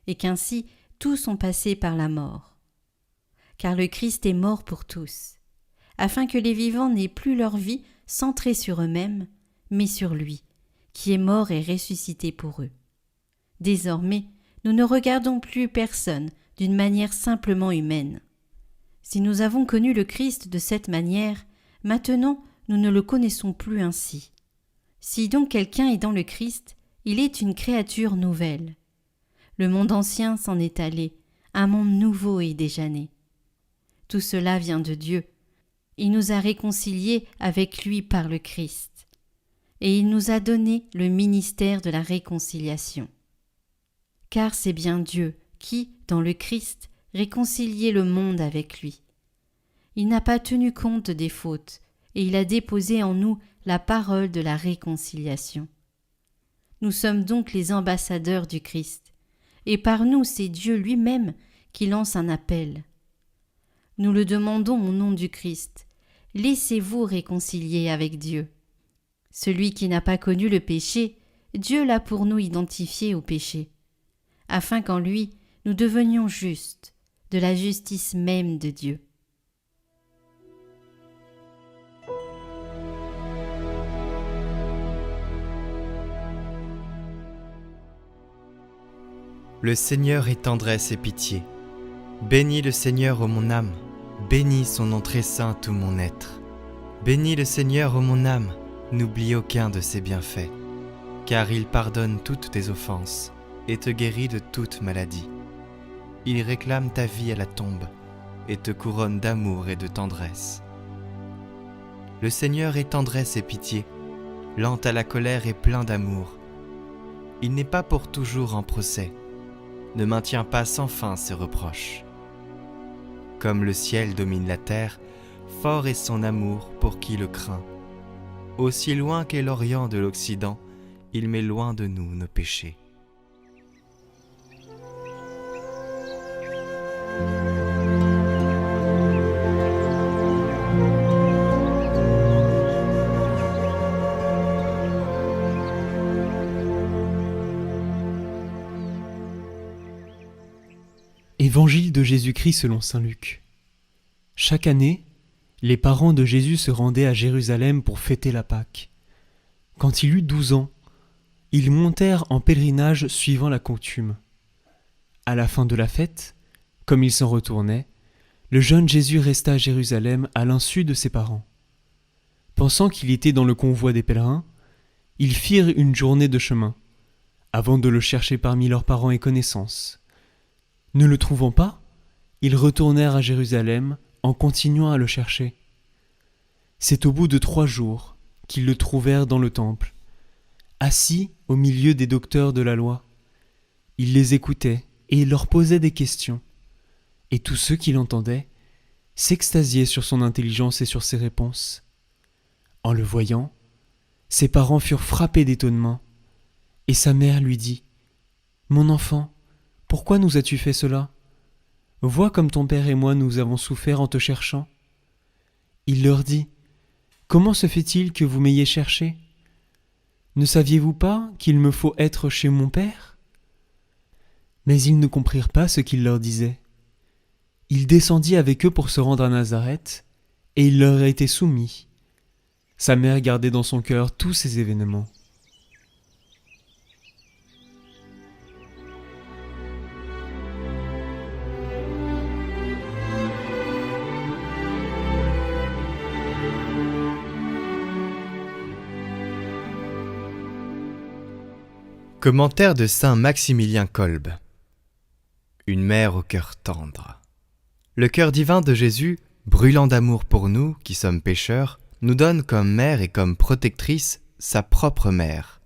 et qu'ainsi tous sont passés par la mort. Car le Christ est mort pour tous, afin que les vivants n'aient plus leur vie centrée sur eux-mêmes, mais sur lui, qui est mort et ressuscité pour eux. Désormais, nous ne regardons plus personne d'une manière simplement humaine. Si nous avons connu le Christ de cette manière, maintenant nous ne le connaissons plus ainsi. Si donc quelqu'un est dans le Christ, il est une créature nouvelle. Le monde ancien s'en est allé, un monde nouveau est déjà né. Tout cela vient de Dieu. Il nous a réconciliés avec lui par le Christ. Et il nous a donné le ministère de la réconciliation. Car c'est bien Dieu qui, dans le Christ, réconciliait le monde avec lui. Il n'a pas tenu compte des fautes, et il a déposé en nous la parole de la réconciliation. Nous sommes donc les ambassadeurs du Christ, et par nous c'est Dieu lui-même qui lance un appel. Nous le demandons au nom du Christ, laissez-vous réconcilier avec Dieu. Celui qui n'a pas connu le péché, Dieu l'a pour nous identifié au péché, afin qu'en lui nous devenions justes, de la justice même de Dieu. Le Seigneur est tendresse et pitié. Bénis le Seigneur, ô mon âme, bénis son nom très saint tout mon être. Bénis le Seigneur, ô mon âme, n'oublie aucun de ses bienfaits, car il pardonne toutes tes offenses et te guérit de toute maladie. Il réclame ta vie à la tombe et te couronne d'amour et de tendresse. Le Seigneur est tendresse et pitié, lent à la colère et plein d'amour. Il n'est pas pour toujours en procès, ne maintient pas sans fin ses reproches. Comme le ciel domine la terre, fort est son amour pour qui le craint. Aussi loin qu'est l'Orient de l'Occident, il met loin de nous nos péchés. Évangile de Jésus-Christ selon saint Luc. Chaque année, les parents de Jésus se rendaient à Jérusalem pour fêter la Pâque. Quand il eut 12 ans, ils montèrent en pèlerinage suivant la coutume. À la fin de la fête, comme ils s'en retournaient, le jeune Jésus resta à Jérusalem à l'insu de ses parents. Pensant qu'il était dans le convoi des pèlerins, ils firent une journée de chemin, avant de le chercher parmi leurs parents et connaissances. Ne le trouvant pas, ils retournèrent à Jérusalem en continuant à le chercher. C'est au bout de 3 jours qu'ils le trouvèrent dans le temple, assis au milieu des docteurs de la loi. Il les écoutait et leur posait des questions, et tous ceux qui l'entendaient s'extasiaient sur son intelligence et sur ses réponses. En le voyant, ses parents furent frappés d'étonnement, et sa mère lui dit : « Mon enfant, pourquoi nous as-tu fait cela ? Vois comme ton père et moi nous avons souffert en te cherchant. » Il leur dit : « Comment se fait-il que vous m'ayez cherché ? Ne saviez-vous pas qu'il me faut être chez mon père ? » Mais ils ne comprirent pas ce qu'il leur disait. Il descendit avec eux pour se rendre à Nazareth, et il leur a été soumis. Sa mère gardait dans son cœur tous ces événements. Commentaire de saint Maximilien Kolb. Une mère au cœur tendre. Le cœur divin de Jésus, brûlant d'amour pour nous qui sommes pécheurs, nous donne comme mère et comme protectrice sa propre mère,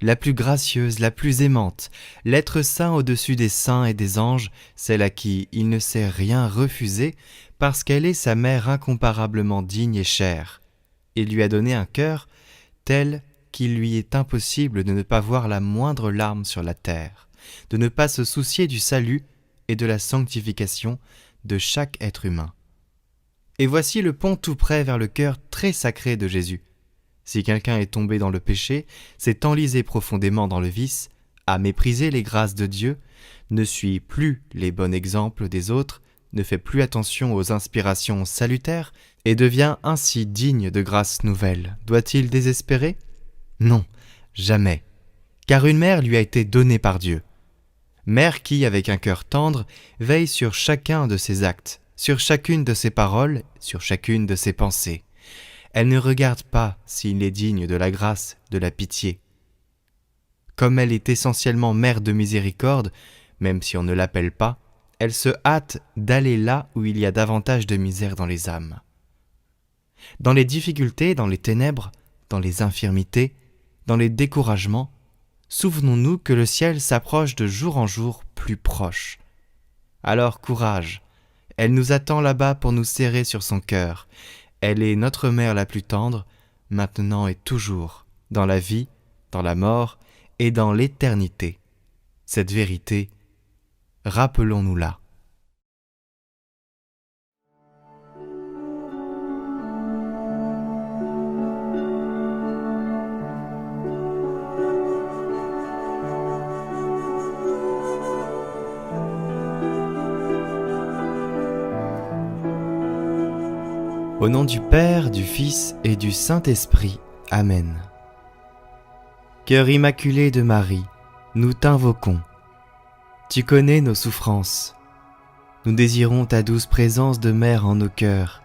la plus gracieuse, la plus aimante, l'être saint au-dessus des saints et des anges, celle à qui il ne sait rien refuser, parce qu'elle est sa mère incomparablement digne et chère. Il lui a donné un cœur tel qu'il lui est impossible de ne pas voir la moindre larme sur la terre, de ne pas se soucier du salut et de la sanctification de chaque être humain. Et voici le pont tout près vers le cœur très sacré de Jésus. Si quelqu'un est tombé dans le péché, s'est enlisé profondément dans le vice, a méprisé les grâces de Dieu, ne suit plus les bons exemples des autres, ne fait plus attention aux inspirations salutaires et devient ainsi digne de grâces nouvelles, doit-il désespérer ? Non, jamais, car une mère lui a été donnée par Dieu. Mère qui, avec un cœur tendre, veille sur chacun de ses actes, sur chacune de ses paroles, sur chacune de ses pensées. Elle ne regarde pas s'il est digne de la grâce, de la pitié. Comme elle est essentiellement mère de miséricorde, même si on ne l'appelle pas, elle se hâte d'aller là où il y a davantage de misère dans les âmes. Dans les difficultés, dans les ténèbres, dans les infirmités, dans les découragements, souvenons-nous que le ciel s'approche de jour en jour plus proche. Alors courage, elle nous attend là-bas pour nous serrer sur son cœur. Elle est notre mère la plus tendre, maintenant et toujours, dans la vie, dans la mort et dans l'éternité. Cette vérité, rappelons-nous-la. Au nom du Père, du Fils et du Saint-Esprit. Amen. Cœur immaculé de Marie, nous t'invoquons. Tu connais nos souffrances. Nous désirons ta douce présence de mère en nos cœurs,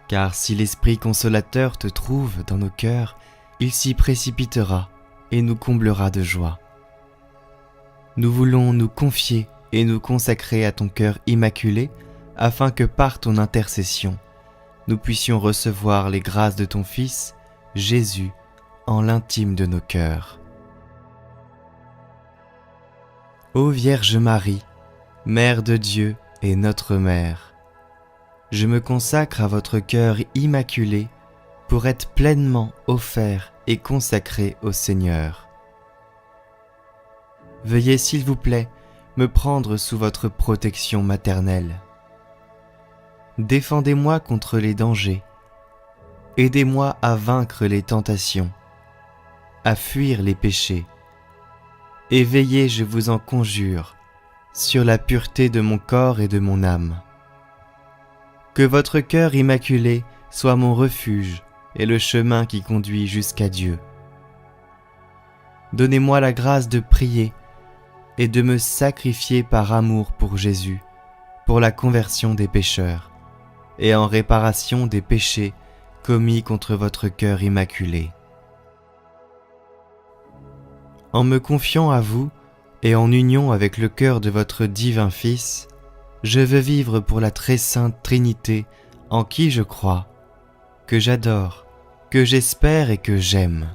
car si l'Esprit consolateur te trouve dans nos cœurs, il s'y précipitera et nous comblera de joie. Nous voulons nous confier et nous consacrer à ton cœur immaculé, afin que par ton intercession, nous puissions recevoir les grâces de ton Fils, Jésus, en l'intime de nos cœurs. Ô Vierge Marie, Mère de Dieu et notre Mère, je me consacre à votre cœur immaculé pour être pleinement offert et consacré au Seigneur. Veuillez, s'il vous plaît, me prendre sous votre protection maternelle. Défendez-moi contre les dangers. Aidez-moi à vaincre les tentations, à fuir les péchés. Et veillez, je vous en conjure, sur la pureté de mon corps et de mon âme. Que votre cœur immaculé soit mon refuge et le chemin qui conduit jusqu'à Dieu. Donnez-moi la grâce de prier et de me sacrifier par amour pour Jésus, pour la conversion des pécheurs et en réparation des péchés commis contre votre cœur immaculé. En me confiant à vous et en union avec le cœur de votre divin Fils, je veux vivre pour la très sainte Trinité en qui je crois, que j'adore, que j'espère et que j'aime.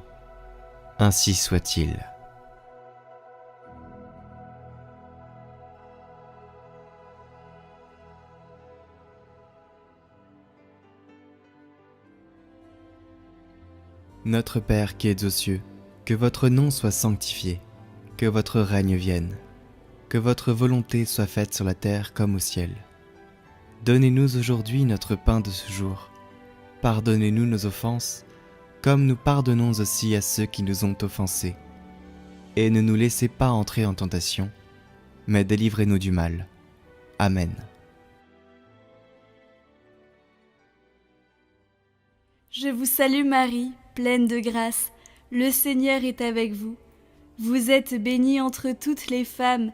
Ainsi soit-il. Notre Père qui êtes aux cieux, que votre nom soit sanctifié, que votre règne vienne, que votre volonté soit faite sur la terre comme au ciel. Donnez-nous aujourd'hui notre pain de ce jour. Pardonnez-nous nos offenses, comme nous pardonnons aussi à ceux qui nous ont offensés. Et ne nous laissez pas entrer en tentation, mais délivrez-nous du mal. Amen. Je vous salue Marie, pleine de grâce, le Seigneur est avec vous. Vous êtes bénie entre toutes les femmes,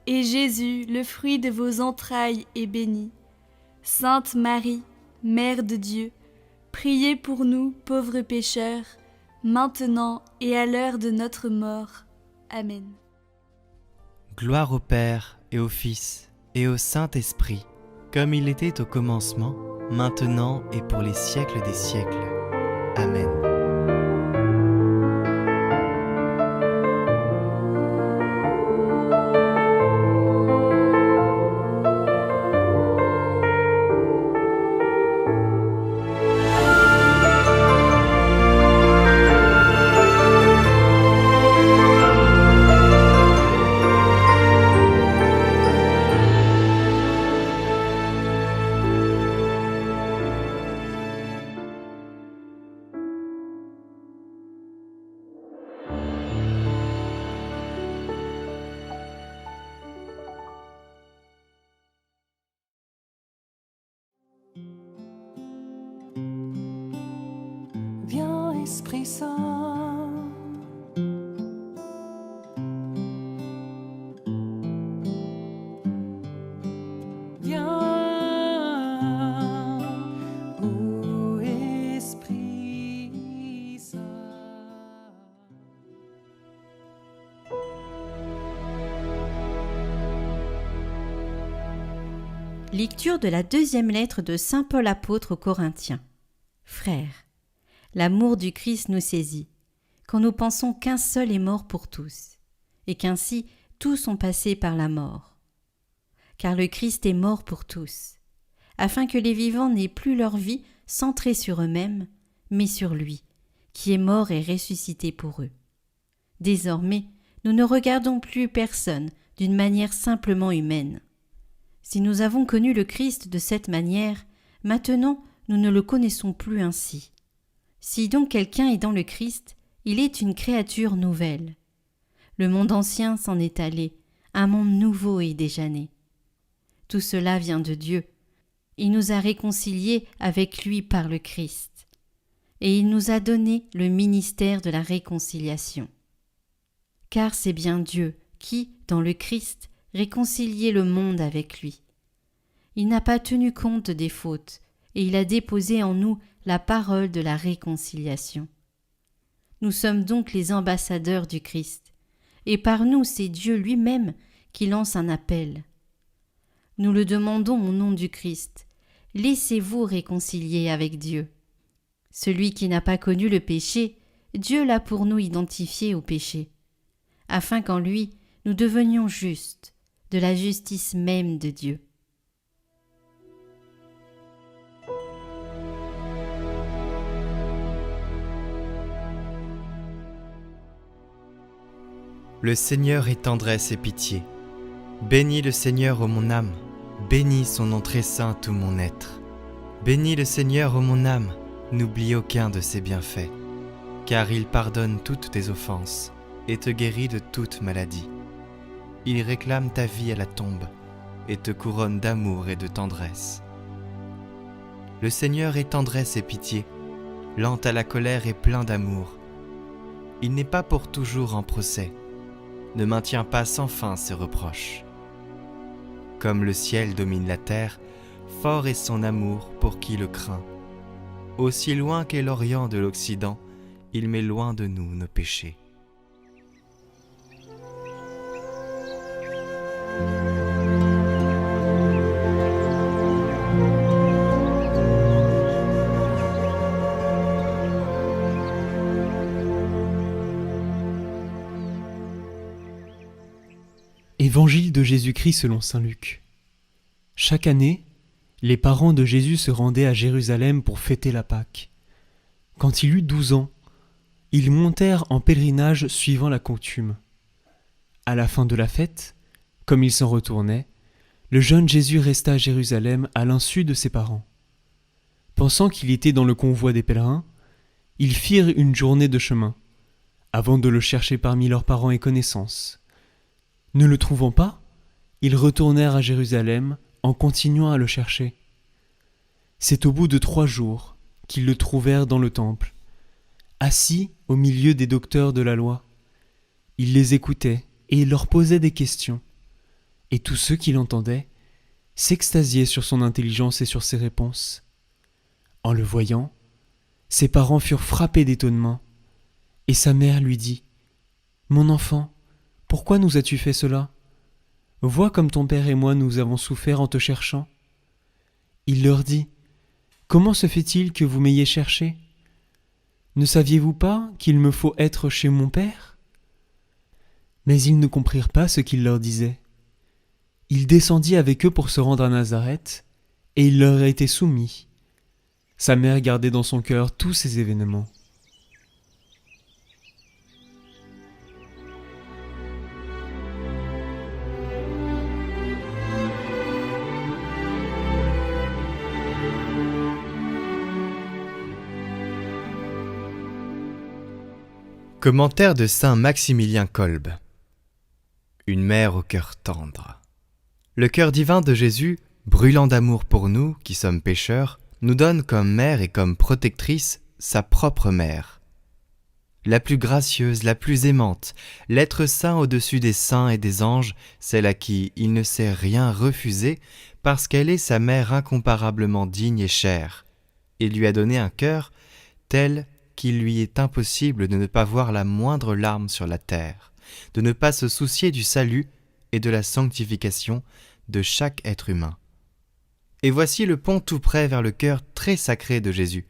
et Jésus, le fruit de vos entrailles, est béni. Sainte Marie, Mère de Dieu, priez pour nous, pauvres pécheurs, maintenant et à l'heure de notre mort. Amen. Gloire au Père et au Fils et au Saint-Esprit, comme il était au commencement, maintenant et pour les siècles des siècles. Amen. Esprit Saint. Viens, ô Esprit Saint. Lecture de la deuxième lettre de saint Paul apôtre aux Corinthiens. Frères, l'amour du Christ nous saisit, quand nous pensons qu'un seul est mort pour tous, et qu'ainsi tous sont passés par la mort. Car le Christ est mort pour tous, afin que les vivants n'aient plus leur vie centrée sur eux-mêmes, mais sur lui, qui est mort et ressuscité pour eux. Désormais, nous ne regardons plus personne d'une manière simplement humaine. Si nous avons connu le Christ de cette manière, maintenant nous ne le connaissons plus ainsi. Si donc quelqu'un est dans le Christ, il est une créature nouvelle. Le monde ancien s'en est allé, un monde nouveau est déjà né. Tout cela vient de Dieu. Il nous a réconciliés avec lui par le Christ. Et il nous a donné le ministère de la réconciliation. Car c'est bien Dieu qui, dans le Christ, réconciliait le monde avec lui. Il n'a pas tenu compte des fautes, et il a déposé en nous la parole de la réconciliation. Nous sommes donc les ambassadeurs du Christ, et par nous c'est Dieu lui-même qui lance un appel. Nous le demandons au nom du Christ, laissez-vous réconcilier avec Dieu. Celui qui n'a pas connu le péché, Dieu l'a pour nous identifié au péché, afin qu'en lui nous devenions justes, de la justice même de Dieu. Le Seigneur est tendresse et pitié. Bénis le Seigneur, ô mon âme, bénis son nom très saint tout mon être. Bénis le Seigneur, ô mon âme, n'oublie aucun de ses bienfaits, car il pardonne toutes tes offenses et te guérit de toute maladie. Il réclame ta vie à la tombe et te couronne d'amour et de tendresse. Le Seigneur est tendresse et pitié, lent à la colère et plein d'amour. Il n'est pas pour toujours en procès, ne maintient pas sans fin ses reproches. Comme le ciel domine la terre, fort est son amour pour qui le craint. Aussi loin qu'est l'Orient de l'Occident, il met loin de nous nos péchés. Évangile de Jésus-Christ selon saint Luc. Chaque année, les parents de Jésus se rendaient à Jérusalem pour fêter la Pâque. Quand il eut 12 ans, ils montèrent en pèlerinage suivant la coutume. À la fin de la fête, comme ils s'en retournaient, le jeune Jésus resta à Jérusalem à l'insu de ses parents. Pensant qu'il était dans le convoi des pèlerins, ils firent une journée de chemin, avant de le chercher parmi leurs parents et connaissances. Ne le trouvant pas, ils retournèrent à Jérusalem en continuant à le chercher. C'est au bout de 3 jours qu'ils le trouvèrent dans le temple, assis au milieu des docteurs de la loi. Il les écoutait et leur posait des questions, et tous ceux qui l'entendaient s'extasiaient sur son intelligence et sur ses réponses. En le voyant, ses parents furent frappés d'étonnement, et sa mère lui dit : « Mon enfant, pourquoi nous as-tu fait cela ? Vois comme ton père et moi nous avons souffert en te cherchant. » Il leur dit : « Comment se fait-il que vous m'ayez cherché ? Ne saviez-vous pas qu'il me faut être chez mon père ? » Mais ils ne comprirent pas ce qu'il leur disait. Il descendit avec eux pour se rendre à Nazareth, et il leur a été soumis. Sa mère gardait dans son cœur tous ces événements. Commentaire de saint Maximilien Kolb. Une mère au cœur tendre. Le cœur divin de Jésus, brûlant d'amour pour nous qui sommes pécheurs, nous donne comme mère et comme protectrice sa propre mère, la plus gracieuse, la plus aimante, l'être saint au-dessus des saints et des anges, celle à qui il ne sait rien refuser, parce qu'elle est sa mère incomparablement digne et chère. Il lui a donné un cœur tel qu'il lui est impossible de ne pas voir la moindre larme sur la terre, de ne pas se soucier du salut et de la sanctification de chaque être humain. Et voici le pont tout près vers le cœur très sacré de Jésus.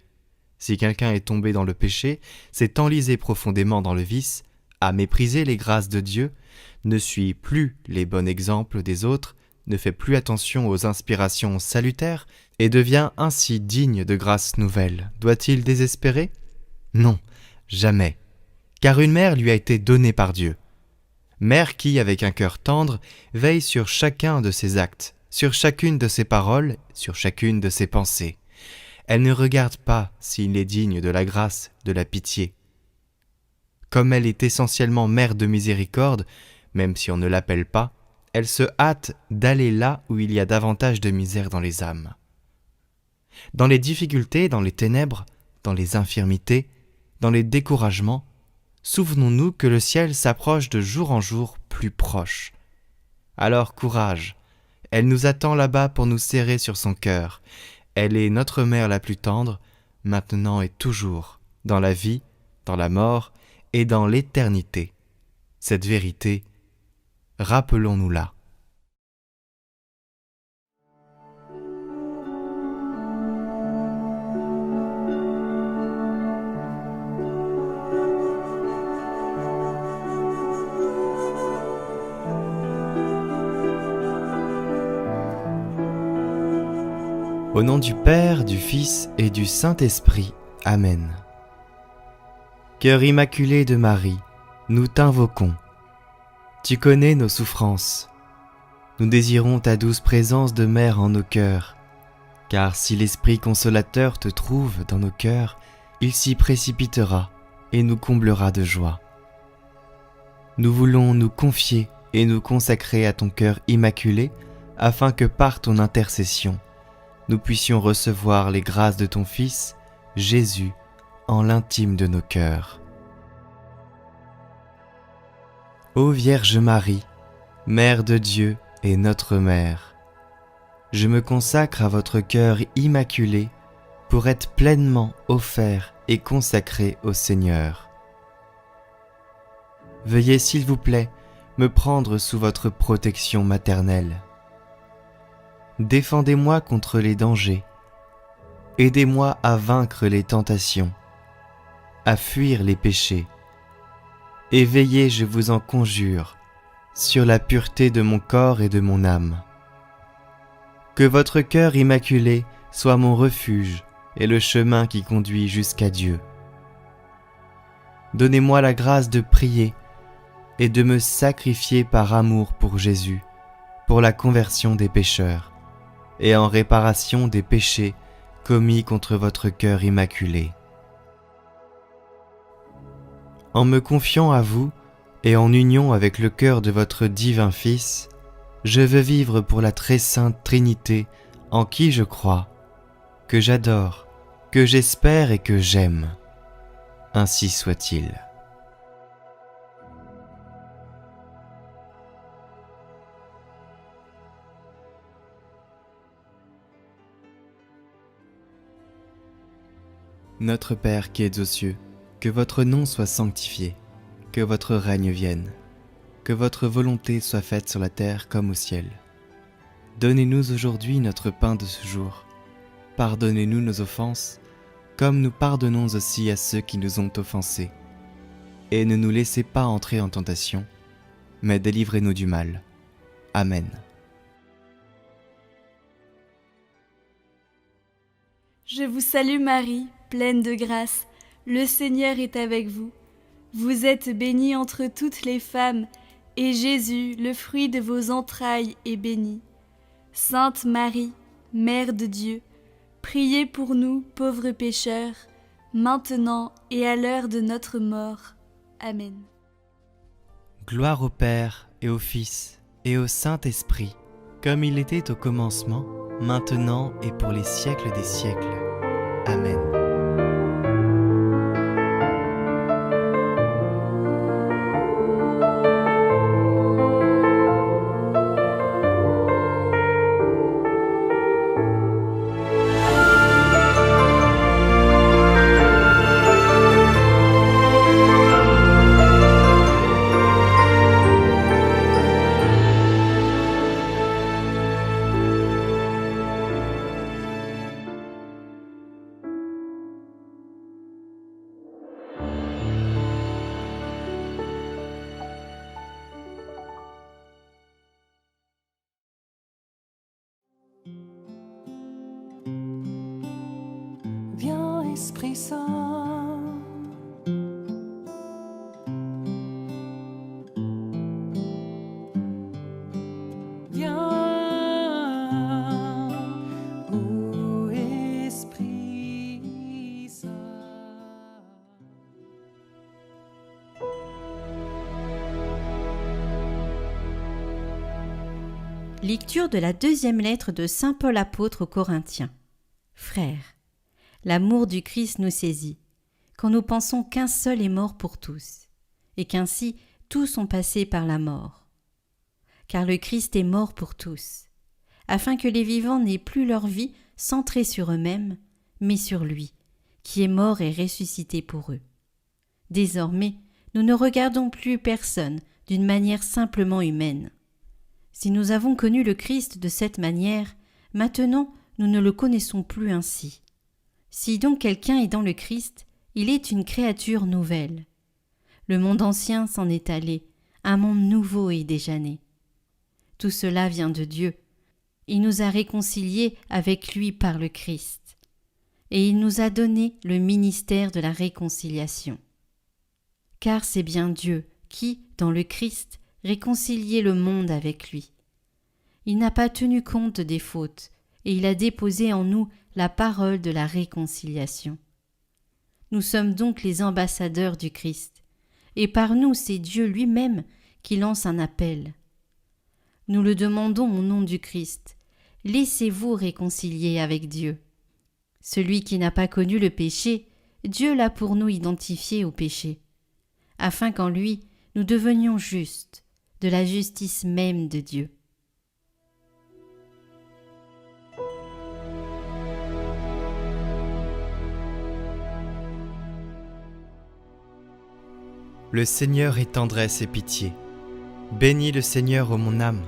Si quelqu'un est tombé dans le péché, s'est enlisé profondément dans le vice, a méprisé les grâces de Dieu, ne suit plus les bons exemples des autres, ne fait plus attention aux inspirations salutaires et devient ainsi digne de grâces nouvelles, doit-il désespérer ? Non, jamais, car une mère lui a été donnée par Dieu. Mère qui, avec un cœur tendre, veille sur chacun de ses actes, sur chacune de ses paroles, sur chacune de ses pensées. Elle ne regarde pas s'il est digne de la grâce, de la pitié. Comme elle est essentiellement mère de miséricorde, même si on ne l'appelle pas, elle se hâte d'aller là où il y a davantage de misère dans les âmes. Dans les difficultés, dans les ténèbres, dans les infirmités, dans les découragements, souvenons-nous que le ciel s'approche de jour en jour plus proche. Alors courage, elle nous attend là-bas pour nous serrer sur son cœur. Elle est notre mère la plus tendre, maintenant et toujours, dans la vie, dans la mort et dans l'éternité. Cette vérité, rappelons-nous-la. Au nom du Père, du Fils et du Saint-Esprit. Amen. Cœur immaculé de Marie, nous t'invoquons. Tu connais nos souffrances. Nous désirons ta douce présence de mère en nos cœurs, car si l'Esprit consolateur te trouve dans nos cœurs, il s'y précipitera et nous comblera de joie. Nous voulons nous confier et nous consacrer à ton cœur immaculé, afin que par ton intercession, nous puissions recevoir les grâces de ton Fils, Jésus, en l'intime de nos cœurs. Ô Vierge Marie, Mère de Dieu et notre Mère, je me consacre à votre cœur immaculé pour être pleinement offert et consacré au Seigneur. Veuillez, s'il vous plaît, me prendre sous votre protection maternelle. Défendez-moi contre les dangers. Aidez-moi à vaincre les tentations, à fuir les péchés. Et veillez, je vous en conjure, sur la pureté de mon corps et de mon âme. Que votre cœur immaculé soit mon refuge et le chemin qui conduit jusqu'à Dieu. Donnez-moi la grâce de prier et de me sacrifier par amour pour Jésus, pour la conversion des pécheurs et en réparation des péchés commis contre votre cœur immaculé. En me confiant à vous et en union avec le cœur de votre divin Fils, je veux vivre pour la très sainte Trinité en qui je crois, que j'adore, que j'espère et que j'aime. Ainsi soit-il. Notre Père qui êtes aux cieux, que votre nom soit sanctifié, que votre règne vienne, que votre volonté soit faite sur la terre comme au ciel. Donnez-nous aujourd'hui notre pain de ce jour. Pardonnez-nous nos offenses, comme nous pardonnons aussi à ceux qui nous ont offensés. Et ne nous laissez pas entrer en tentation, mais délivrez-nous du mal. Amen. Je vous salue Marie, pleine de grâce, le Seigneur est avec vous. Vous êtes bénie entre toutes les femmes, et Jésus, le fruit de vos entrailles, est béni. Sainte Marie, Mère de Dieu, priez pour nous, pauvres pécheurs, maintenant et à l'heure de notre mort. Amen. Gloire au Père et au Fils et au Saint-Esprit, comme il était au commencement, maintenant et pour les siècles des siècles. Amen. Esprit Saint. Viens, ô Esprit Saint. Lecture de la deuxième lettre de saint Paul apôtre aux Corinthiens. Frères, l'amour du Christ nous saisit, quand nous pensons qu'un seul est mort pour tous, et qu'ainsi tous sont passés par la mort. Car le Christ est mort pour tous, afin que les vivants n'aient plus leur vie centrée sur eux-mêmes, mais sur lui, qui est mort et ressuscité pour eux. Désormais, nous ne regardons plus personne d'une manière simplement humaine. Si nous avons connu le Christ de cette manière, maintenant nous ne le connaissons plus ainsi. Si donc quelqu'un est dans le Christ, il est une créature nouvelle. Le monde ancien s'en est allé, un monde nouveau est déjà né. Tout cela vient de Dieu. Il nous a réconciliés avec lui par le Christ. Et il nous a donné le ministère de la réconciliation. Car c'est bien Dieu qui, dans le Christ, réconciliait le monde avec lui. Il n'a pas tenu compte des fautes, et il a déposé en nous la parole de la réconciliation. Nous sommes donc les ambassadeurs du Christ, et par nous c'est Dieu lui-même qui lance un appel. Nous le demandons au nom du Christ, laissez-vous réconcilier avec Dieu. Celui qui n'a pas connu le péché, Dieu l'a pour nous identifié au péché, afin qu'en lui nous devenions justes, de la justice même de Dieu. Le Seigneur est tendresse et pitié. Bénis le Seigneur, ô mon âme,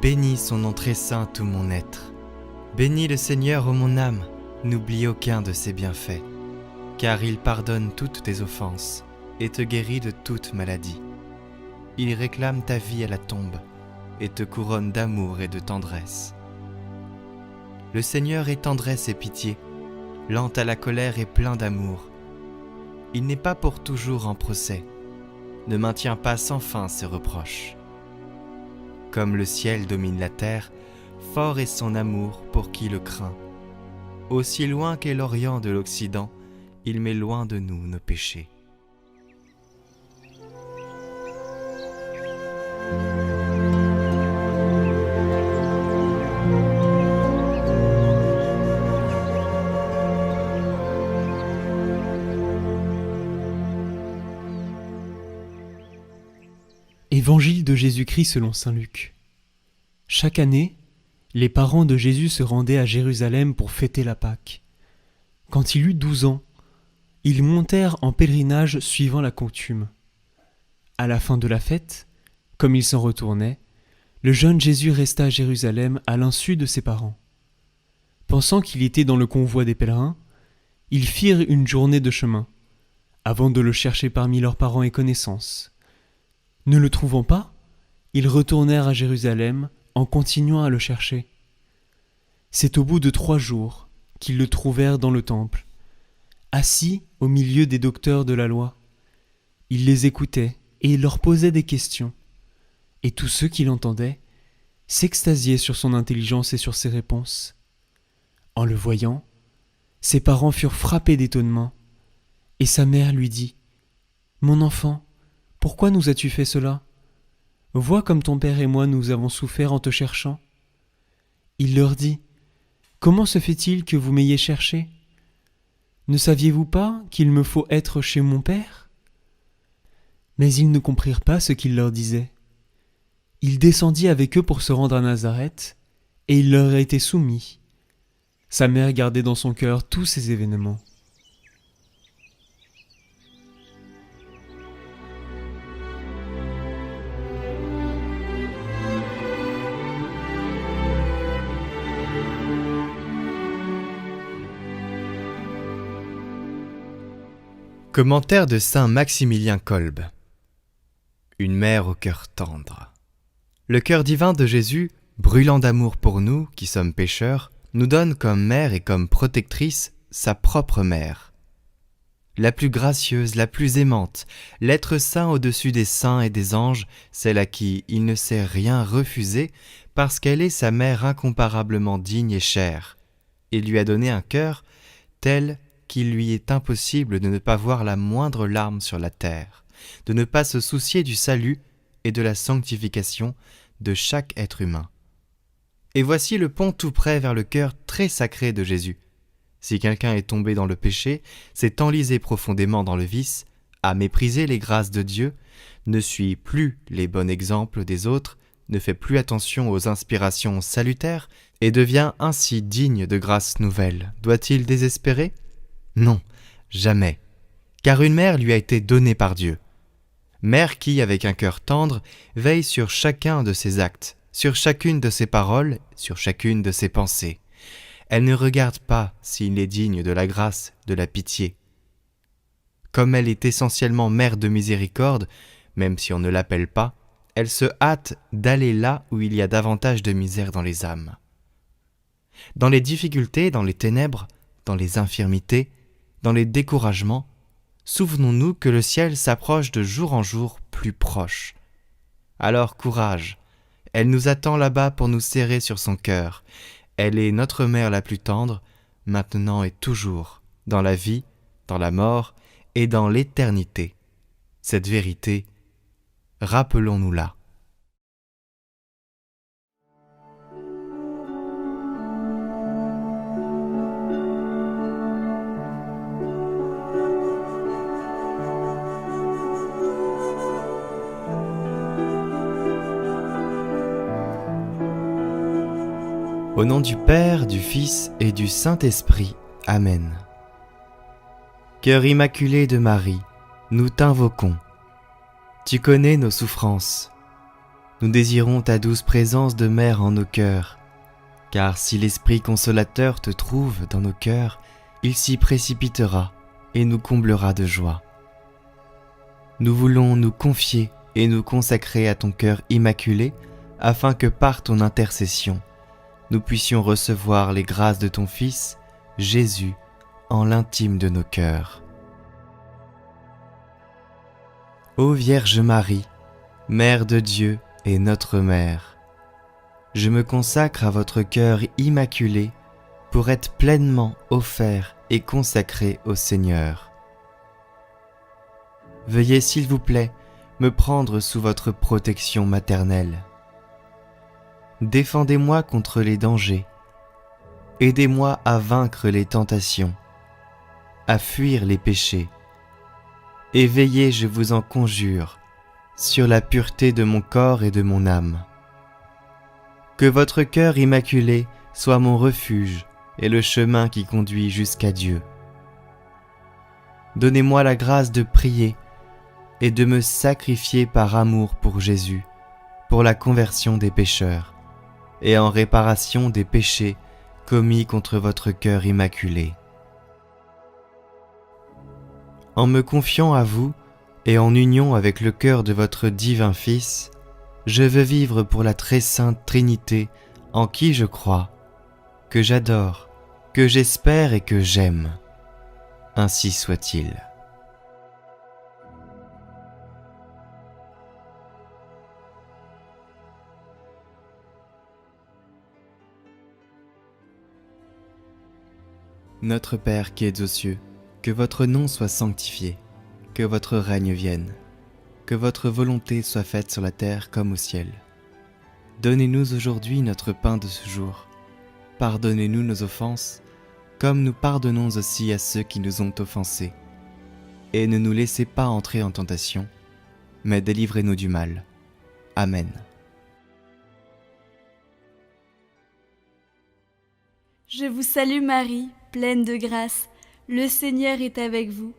bénis son nom très saint tout mon être. Bénis le Seigneur, ô mon âme, n'oublie aucun de ses bienfaits, car il pardonne toutes tes offenses et te guérit de toute maladie. Il réclame ta vie à la tombe et te couronne d'amour et de tendresse. Le Seigneur est tendresse et pitié, lent à la colère et plein d'amour. Il n'est pas pour toujours en procès, ne maintient pas sans fin ses reproches. Comme le ciel domine la terre, fort est son amour pour qui le craint. Aussi loin qu'est l'Orient de l'Occident, il met loin de nous nos péchés. Évangile de Jésus-Christ selon saint Luc. Chaque année, les parents de Jésus se rendaient à Jérusalem pour fêter la Pâque. Quand il eut 12 ans, ils montèrent en pèlerinage suivant la coutume. À la fin de la fête, comme ils s'en retournaient, le jeune Jésus resta à Jérusalem à l'insu de ses parents. Pensant qu'il était dans le convoi des pèlerins, ils firent une journée de chemin, avant de le chercher parmi leurs parents et connaissances. Ne le trouvant pas, ils retournèrent à Jérusalem en continuant à le chercher. C'est au bout de 3 jours qu'ils le trouvèrent dans le temple, assis au milieu des docteurs de la loi. Il les écoutait et leur posait des questions, et tous ceux qui l'entendaient s'extasiaient sur son intelligence et sur ses réponses. En le voyant, ses parents furent frappés d'étonnement, et sa mère lui dit : « Mon enfant, pourquoi nous as-tu fait cela ? Vois comme ton père et moi nous avons souffert en te cherchant. » Il leur dit : « Comment se fait-il que vous m'ayez cherché ? Ne saviez-vous pas qu'il me faut être chez mon père ? » Mais ils ne comprirent pas ce qu'il leur disait. Il descendit avec eux pour se rendre à Nazareth, et il leur a été soumis. Sa mère gardait dans son cœur tous ces événements. Commentaire de saint Maximilien Kolb. Une mère au cœur tendre. Le cœur divin de Jésus, brûlant d'amour pour nous, qui sommes pécheurs, nous donne comme mère et comme protectrice sa propre mère, la plus gracieuse, la plus aimante, l'être saint au-dessus des saints et des anges, celle à qui il ne sait rien refuser, parce qu'elle est sa mère incomparablement digne et chère. Il lui a donné un cœur tel qu'il lui est impossible de ne pas voir la moindre larme sur la terre, de ne pas se soucier du salut et de la sanctification de chaque être humain. Et voici le pont tout près vers le cœur très sacré de Jésus. Si quelqu'un est tombé dans le péché, s'est enlisé profondément dans le vice, a méprisé les grâces de Dieu, ne suit plus les bons exemples des autres, ne fait plus attention aux inspirations salutaires et devient ainsi digne de grâces nouvelles, doit-il désespérer ? Non, jamais, car une mère lui a été donnée par Dieu. Mère qui, avec un cœur tendre, veille sur chacun de ses actes, sur chacune de ses paroles, sur chacune de ses pensées. Elle ne regarde pas s'il est digne de la grâce, de la pitié. Comme elle est essentiellement mère de miséricorde, même si on ne l'appelle pas, elle se hâte d'aller là où il y a davantage de misère dans les âmes. Dans les difficultés, dans les ténèbres, dans les infirmités, dans les découragements, souvenons-nous que le ciel s'approche de jour en jour plus proche. Alors courage, elle nous attend là-bas pour nous serrer sur son cœur. Elle est notre mère la plus tendre, maintenant et toujours, dans la vie, dans la mort et dans l'éternité. Cette vérité, rappelons-nous-la. Au nom du Père, du Fils et du Saint-Esprit. Amen. Cœur immaculé de Marie, nous t'invoquons. Tu connais nos souffrances. Nous désirons ta douce présence de mère en nos cœurs, car si l'Esprit consolateur te trouve dans nos cœurs, il s'y précipitera et nous comblera de joie. Nous voulons nous confier et nous consacrer à ton cœur immaculé, afin que par ton intercession, nous puissions recevoir les grâces de ton Fils, Jésus, en l'intime de nos cœurs. Ô Vierge Marie, Mère de Dieu et notre Mère, je me consacre à votre cœur immaculé pour être pleinement offert et consacré au Seigneur. Veuillez, s'il vous plaît, me prendre sous votre protection maternelle. Défendez-moi contre les dangers. Aidez-moi à vaincre les tentations, à fuir les péchés. Et veillez, je vous en conjure, sur la pureté de mon corps et de mon âme. Que votre cœur immaculé soit mon refuge et le chemin qui conduit jusqu'à Dieu. Donnez-moi la grâce de prier et de me sacrifier par amour pour Jésus, pour la conversion des pécheurs et en réparation des péchés commis contre votre cœur immaculé. En me confiant à vous et en union avec le cœur de votre divin Fils, je veux vivre pour la très sainte Trinité en qui je crois, que j'adore, que j'espère et que j'aime. Ainsi soit-il. Notre Père qui êtes aux cieux, que votre nom soit sanctifié, que votre règne vienne, que votre volonté soit faite sur la terre comme au ciel. Donnez-nous aujourd'hui notre pain de ce jour. Pardonnez-nous nos offenses, comme nous pardonnons aussi à ceux qui nous ont offensés. Et ne nous laissez pas entrer en tentation, mais délivrez-nous du mal. Amen. Je vous salue Marie, pleine de grâce, le Seigneur est avec vous.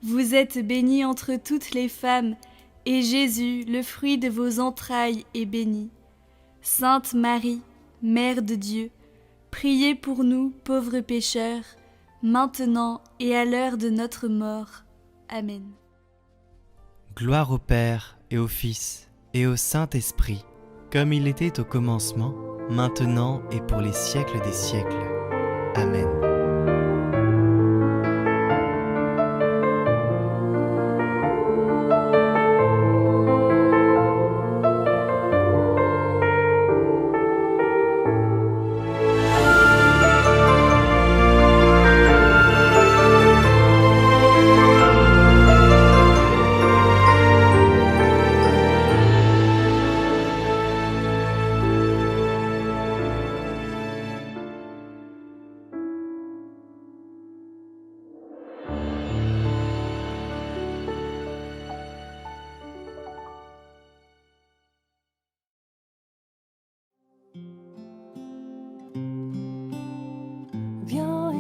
Vous êtes bénie entre toutes les femmes, et Jésus, le fruit de vos entrailles, est béni. Sainte Marie, Mère de Dieu, priez pour nous, pauvres pécheurs, maintenant et à l'heure de notre mort. Amen. Gloire au Père et au Fils et au Saint-Esprit, comme il était au commencement, maintenant et pour les siècles des siècles. Amen.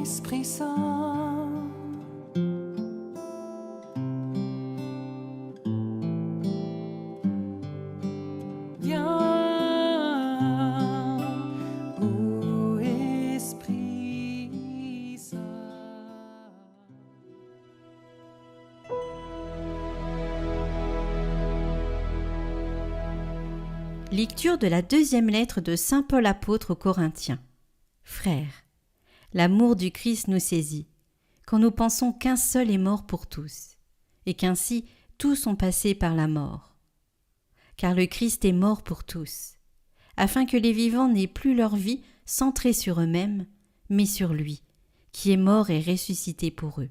Esprit Saint. Viens, ô Esprit Saint. Lecture de la deuxième lettre de saint Paul apôtre aux Corinthiens. Frères, l'amour du Christ nous saisit, quand nous pensons qu'un seul est mort pour tous, et qu'ainsi tous sont passés par la mort. Car le Christ est mort pour tous, afin que les vivants n'aient plus leur vie centrée sur eux-mêmes, mais sur lui, qui est mort et ressuscité pour eux.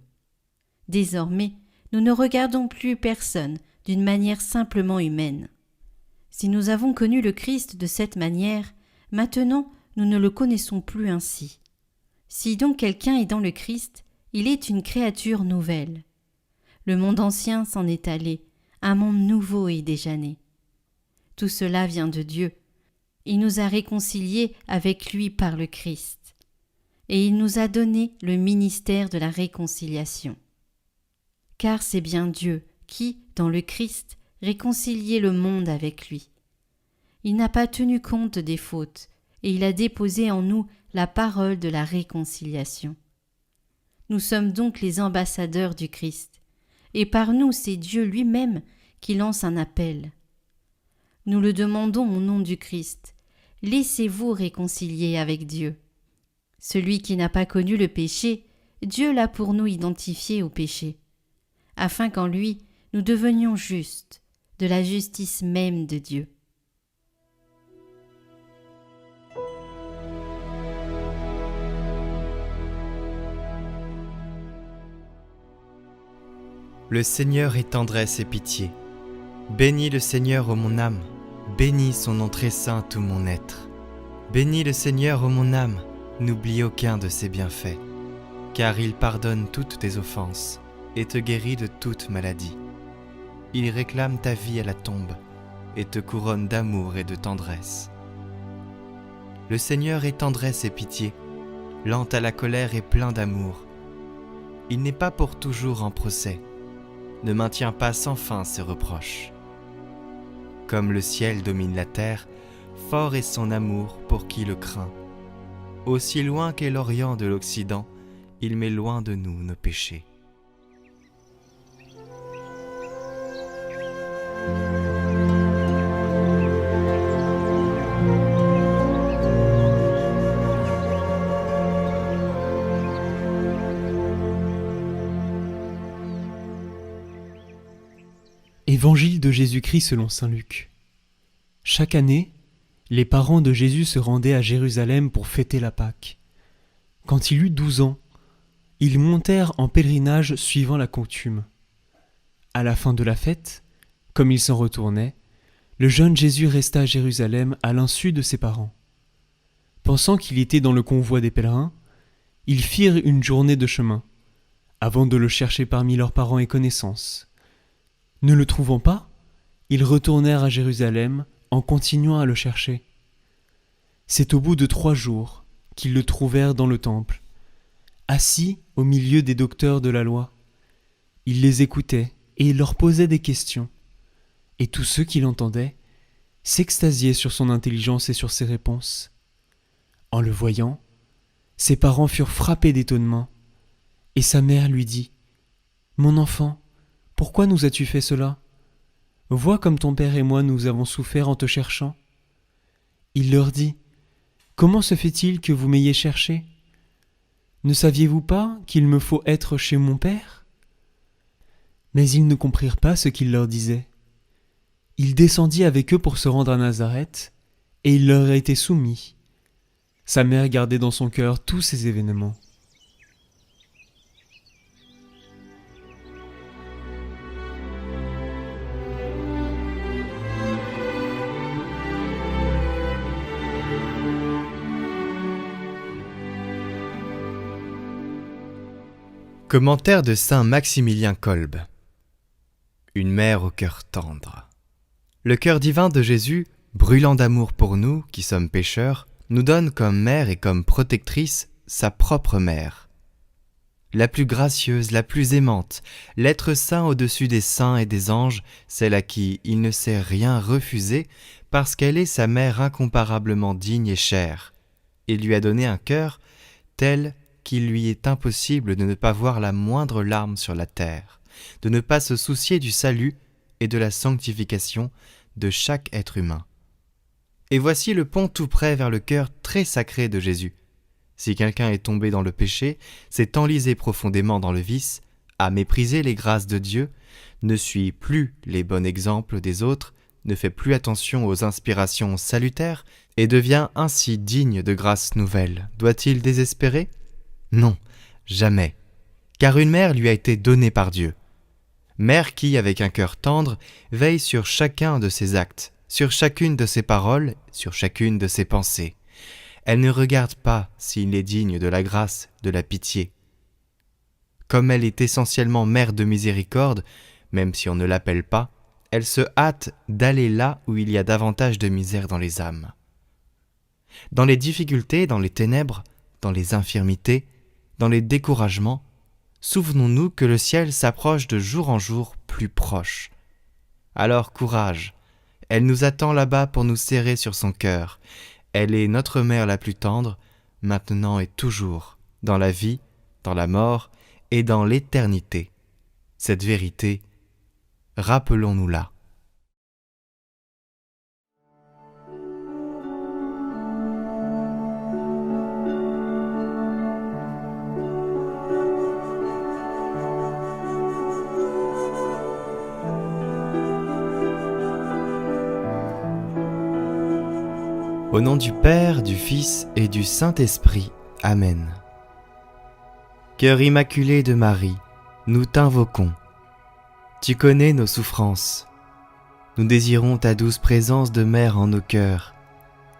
Désormais, nous ne regardons plus personne d'une manière simplement humaine. Si nous avons connu le Christ de cette manière, maintenant nous ne le connaissons plus ainsi. Si donc quelqu'un est dans le Christ, il est une créature nouvelle. Le monde ancien s'en est allé, un monde nouveau est déjà né. Tout cela vient de Dieu. Il nous a réconciliés avec lui par le Christ. Et il nous a donné le ministère de la réconciliation. Car c'est bien Dieu qui, dans le Christ, réconciliait le monde avec lui. Il n'a pas tenu compte des fautes, et il a déposé en nous la parole de la réconciliation. Nous sommes donc les ambassadeurs du Christ, et par nous c'est Dieu lui-même qui lance un appel. Nous le demandons au nom du Christ, laissez-vous réconcilier avec Dieu. Celui qui n'a pas connu le péché, Dieu l'a pour nous identifié au péché, afin qu'en lui nous devenions justes, de la justice même de Dieu. Le Seigneur est tendresse et pitié. Bénis le Seigneur, ô mon âme, bénis son nom très saint tout mon être. Bénis le Seigneur, ô mon âme, n'oublie aucun de ses bienfaits, car il pardonne toutes tes offenses et te guérit de toute maladie. Il réclame ta vie à la tombe et te couronne d'amour et de tendresse. Le Seigneur est tendresse et pitié, lent à la colère et plein d'amour. Il n'est pas pour toujours en procès, ne maintient pas sans fin ses reproches. Comme le ciel domine la terre, fort est son amour pour qui le craint. Aussi loin qu'est l'Orient de l'Occident, il met loin de nous nos péchés. Évangile de Jésus-Christ selon saint Luc. Chaque année, les parents de Jésus se rendaient à Jérusalem pour fêter la Pâque. Quand il eut 12 ans, ils montèrent en pèlerinage suivant la coutume. À la fin de la fête, comme ils s'en retournaient, le jeune Jésus resta à Jérusalem à l'insu de ses parents. Pensant qu'il était dans le convoi des pèlerins, ils firent une journée de chemin, avant de le chercher parmi leurs parents et connaissances. Ne le trouvant pas, ils retournèrent à Jérusalem en continuant à le chercher. C'est au bout de 3 jours qu'ils le trouvèrent dans le temple, assis au milieu des docteurs de la loi. Il les écoutait et leur posait des questions, et tous ceux qui l'entendaient s'extasiaient sur son intelligence et sur ses réponses. En le voyant, ses parents furent frappés d'étonnement, et sa mère lui dit : « Mon enfant, pourquoi nous as-tu fait cela ? Vois comme ton père et moi nous avons souffert en te cherchant. » Il leur dit : « Comment se fait-il que vous m'ayez cherché ? Ne saviez-vous pas qu'il me faut être chez mon père ? » Mais ils ne comprirent pas ce qu'il leur disait. Il descendit avec eux pour se rendre à Nazareth, et il leur a été soumis. Sa mère gardait dans son cœur tous ces événements. Commentaire de saint Maximilien Kolb. Une mère au cœur tendre. Le cœur divin de Jésus, brûlant d'amour pour nous, qui sommes pécheurs, nous donne comme mère et comme protectrice sa propre mère, la plus gracieuse, la plus aimante, l'être saint au-dessus des saints et des anges, celle à qui il ne sait rien refuser, parce qu'elle est sa mère incomparablement digne et chère. Il lui a donné un cœur tel qu'il lui est impossible de ne pas voir la moindre larme sur la terre, de ne pas se soucier du salut et de la sanctification de chaque être humain. Et voici le pont tout près vers le cœur très sacré de Jésus. Si quelqu'un est tombé dans le péché, s'est enlisé profondément dans le vice, a méprisé les grâces de Dieu, ne suit plus les bons exemples des autres, ne fait plus attention aux inspirations salutaires et devient ainsi digne de grâces nouvelles, doit-il désespérer ? Non, jamais, car une mère lui a été donnée par Dieu. Mère qui, avec un cœur tendre, veille sur chacun de ses actes, sur chacune de ses paroles, sur chacune de ses pensées. Elle ne regarde pas s'il est digne de la grâce, de la pitié. Comme elle est essentiellement mère de miséricorde, même si on ne l'appelle pas, elle se hâte d'aller là où il y a davantage de misère dans les âmes. Dans les difficultés, dans les ténèbres, dans les infirmités, dans les découragements, souvenons-nous que le ciel s'approche de jour en jour plus proche. Alors courage, elle nous attend là-bas pour nous serrer sur son cœur. Elle est notre mère la plus tendre, maintenant et toujours, dans la vie, dans la mort et dans l'éternité. Cette vérité, rappelons-nous-la. Au nom du Père, du Fils et du Saint-Esprit. Amen. Cœur immaculé de Marie, nous t'invoquons. Tu connais nos souffrances. Nous désirons ta douce présence de mère en nos cœurs,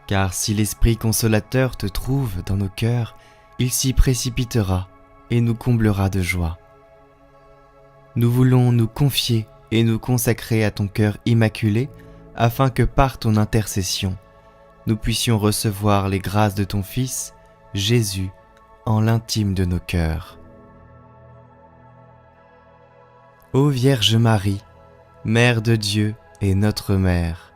car si l'Esprit consolateur te trouve dans nos cœurs, il s'y précipitera et nous comblera de joie. Nous voulons nous confier et nous consacrer à ton cœur immaculé, afin que par ton intercession, nous puissions recevoir les grâces de ton Fils, Jésus, en l'intime de nos cœurs. Ô Vierge Marie, Mère de Dieu et notre Mère,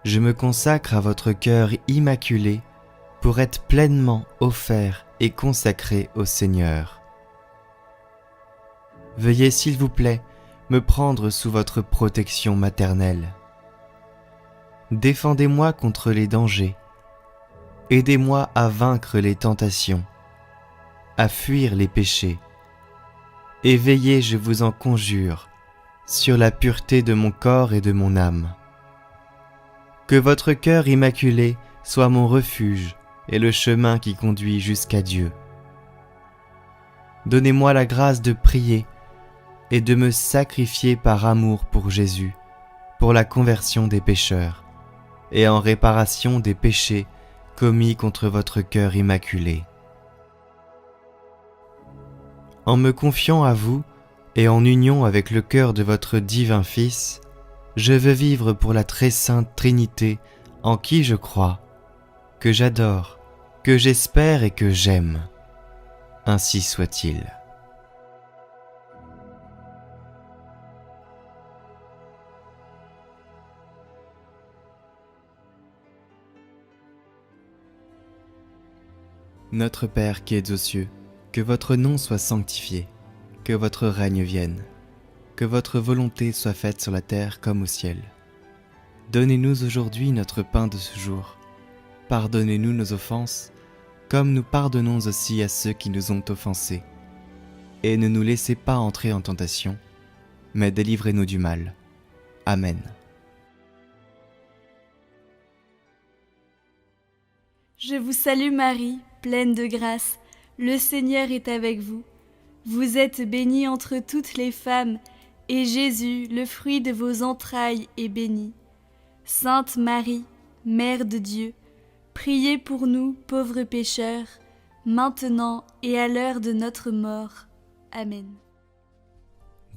je me consacre à votre cœur immaculé pour être pleinement offert et consacré au Seigneur. Veuillez, s'il vous plaît, me prendre sous votre protection maternelle. Défendez-moi contre les dangers. Aidez-moi à vaincre les tentations, à fuir les péchés. Et veillez, je vous en conjure, sur la pureté de mon corps et de mon âme. Que votre cœur immaculé soit mon refuge et le chemin qui conduit jusqu'à Dieu. Donnez-moi la grâce de prier et de me sacrifier par amour pour Jésus, pour la conversion des pécheurs et en réparation des péchés commis contre votre cœur immaculé. En me confiant à vous et en union avec le cœur de votre divin Fils, je veux vivre pour la très sainte Trinité en qui je crois, que j'adore, que j'espère et que j'aime. Ainsi soit-il. Notre Père qui êtes aux cieux, que votre nom soit sanctifié, que votre règne vienne, que votre volonté soit faite sur la terre comme au ciel. Donnez-nous aujourd'hui notre pain de ce jour. Pardonnez-nous nos offenses, comme nous pardonnons aussi à ceux qui nous ont offensés. Et ne nous laissez pas entrer en tentation, mais délivrez-nous du mal. Amen. Je vous salue Marie, pleine de grâce, le Seigneur est avec vous. Vous êtes bénie entre toutes les femmes, et Jésus, le fruit de vos entrailles, est béni. Sainte Marie, Mère de Dieu, priez pour nous, pauvres pécheurs, maintenant et à l'heure de notre mort. Amen.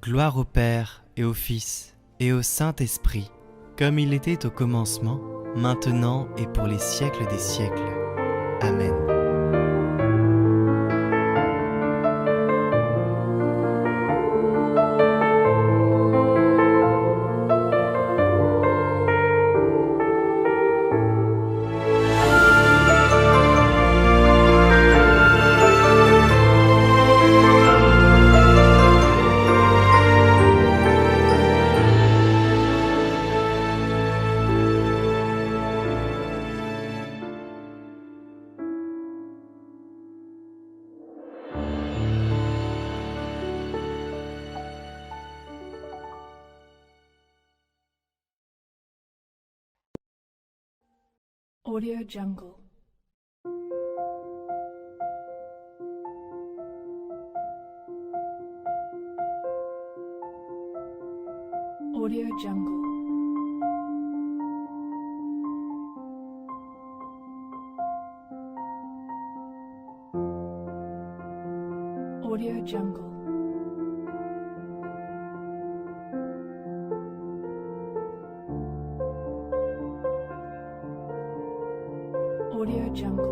Gloire au Père et au Fils et au Saint-Esprit, comme il était au commencement, maintenant et pour les siècles des siècles. Amen. Audio Jungle. Audio Jungle. Audio Jungle. Audio Jungle.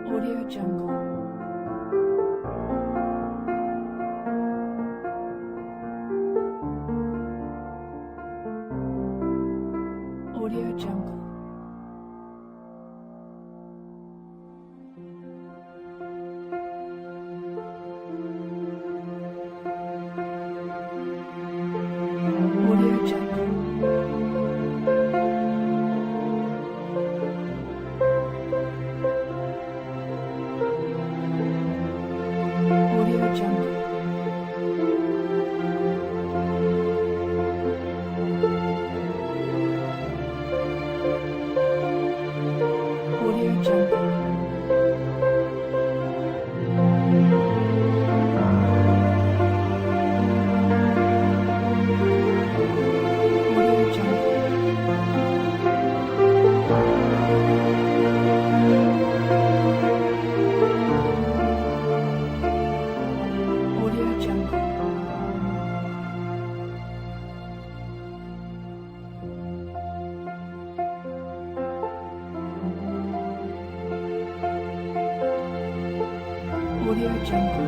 Audio Jungle. Audio Jungle. Audio Jungle. Audio Jungle. Audio Jungle. Audio Jungle. Audio Jungle. Audio Jungle.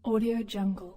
Audio Jungle.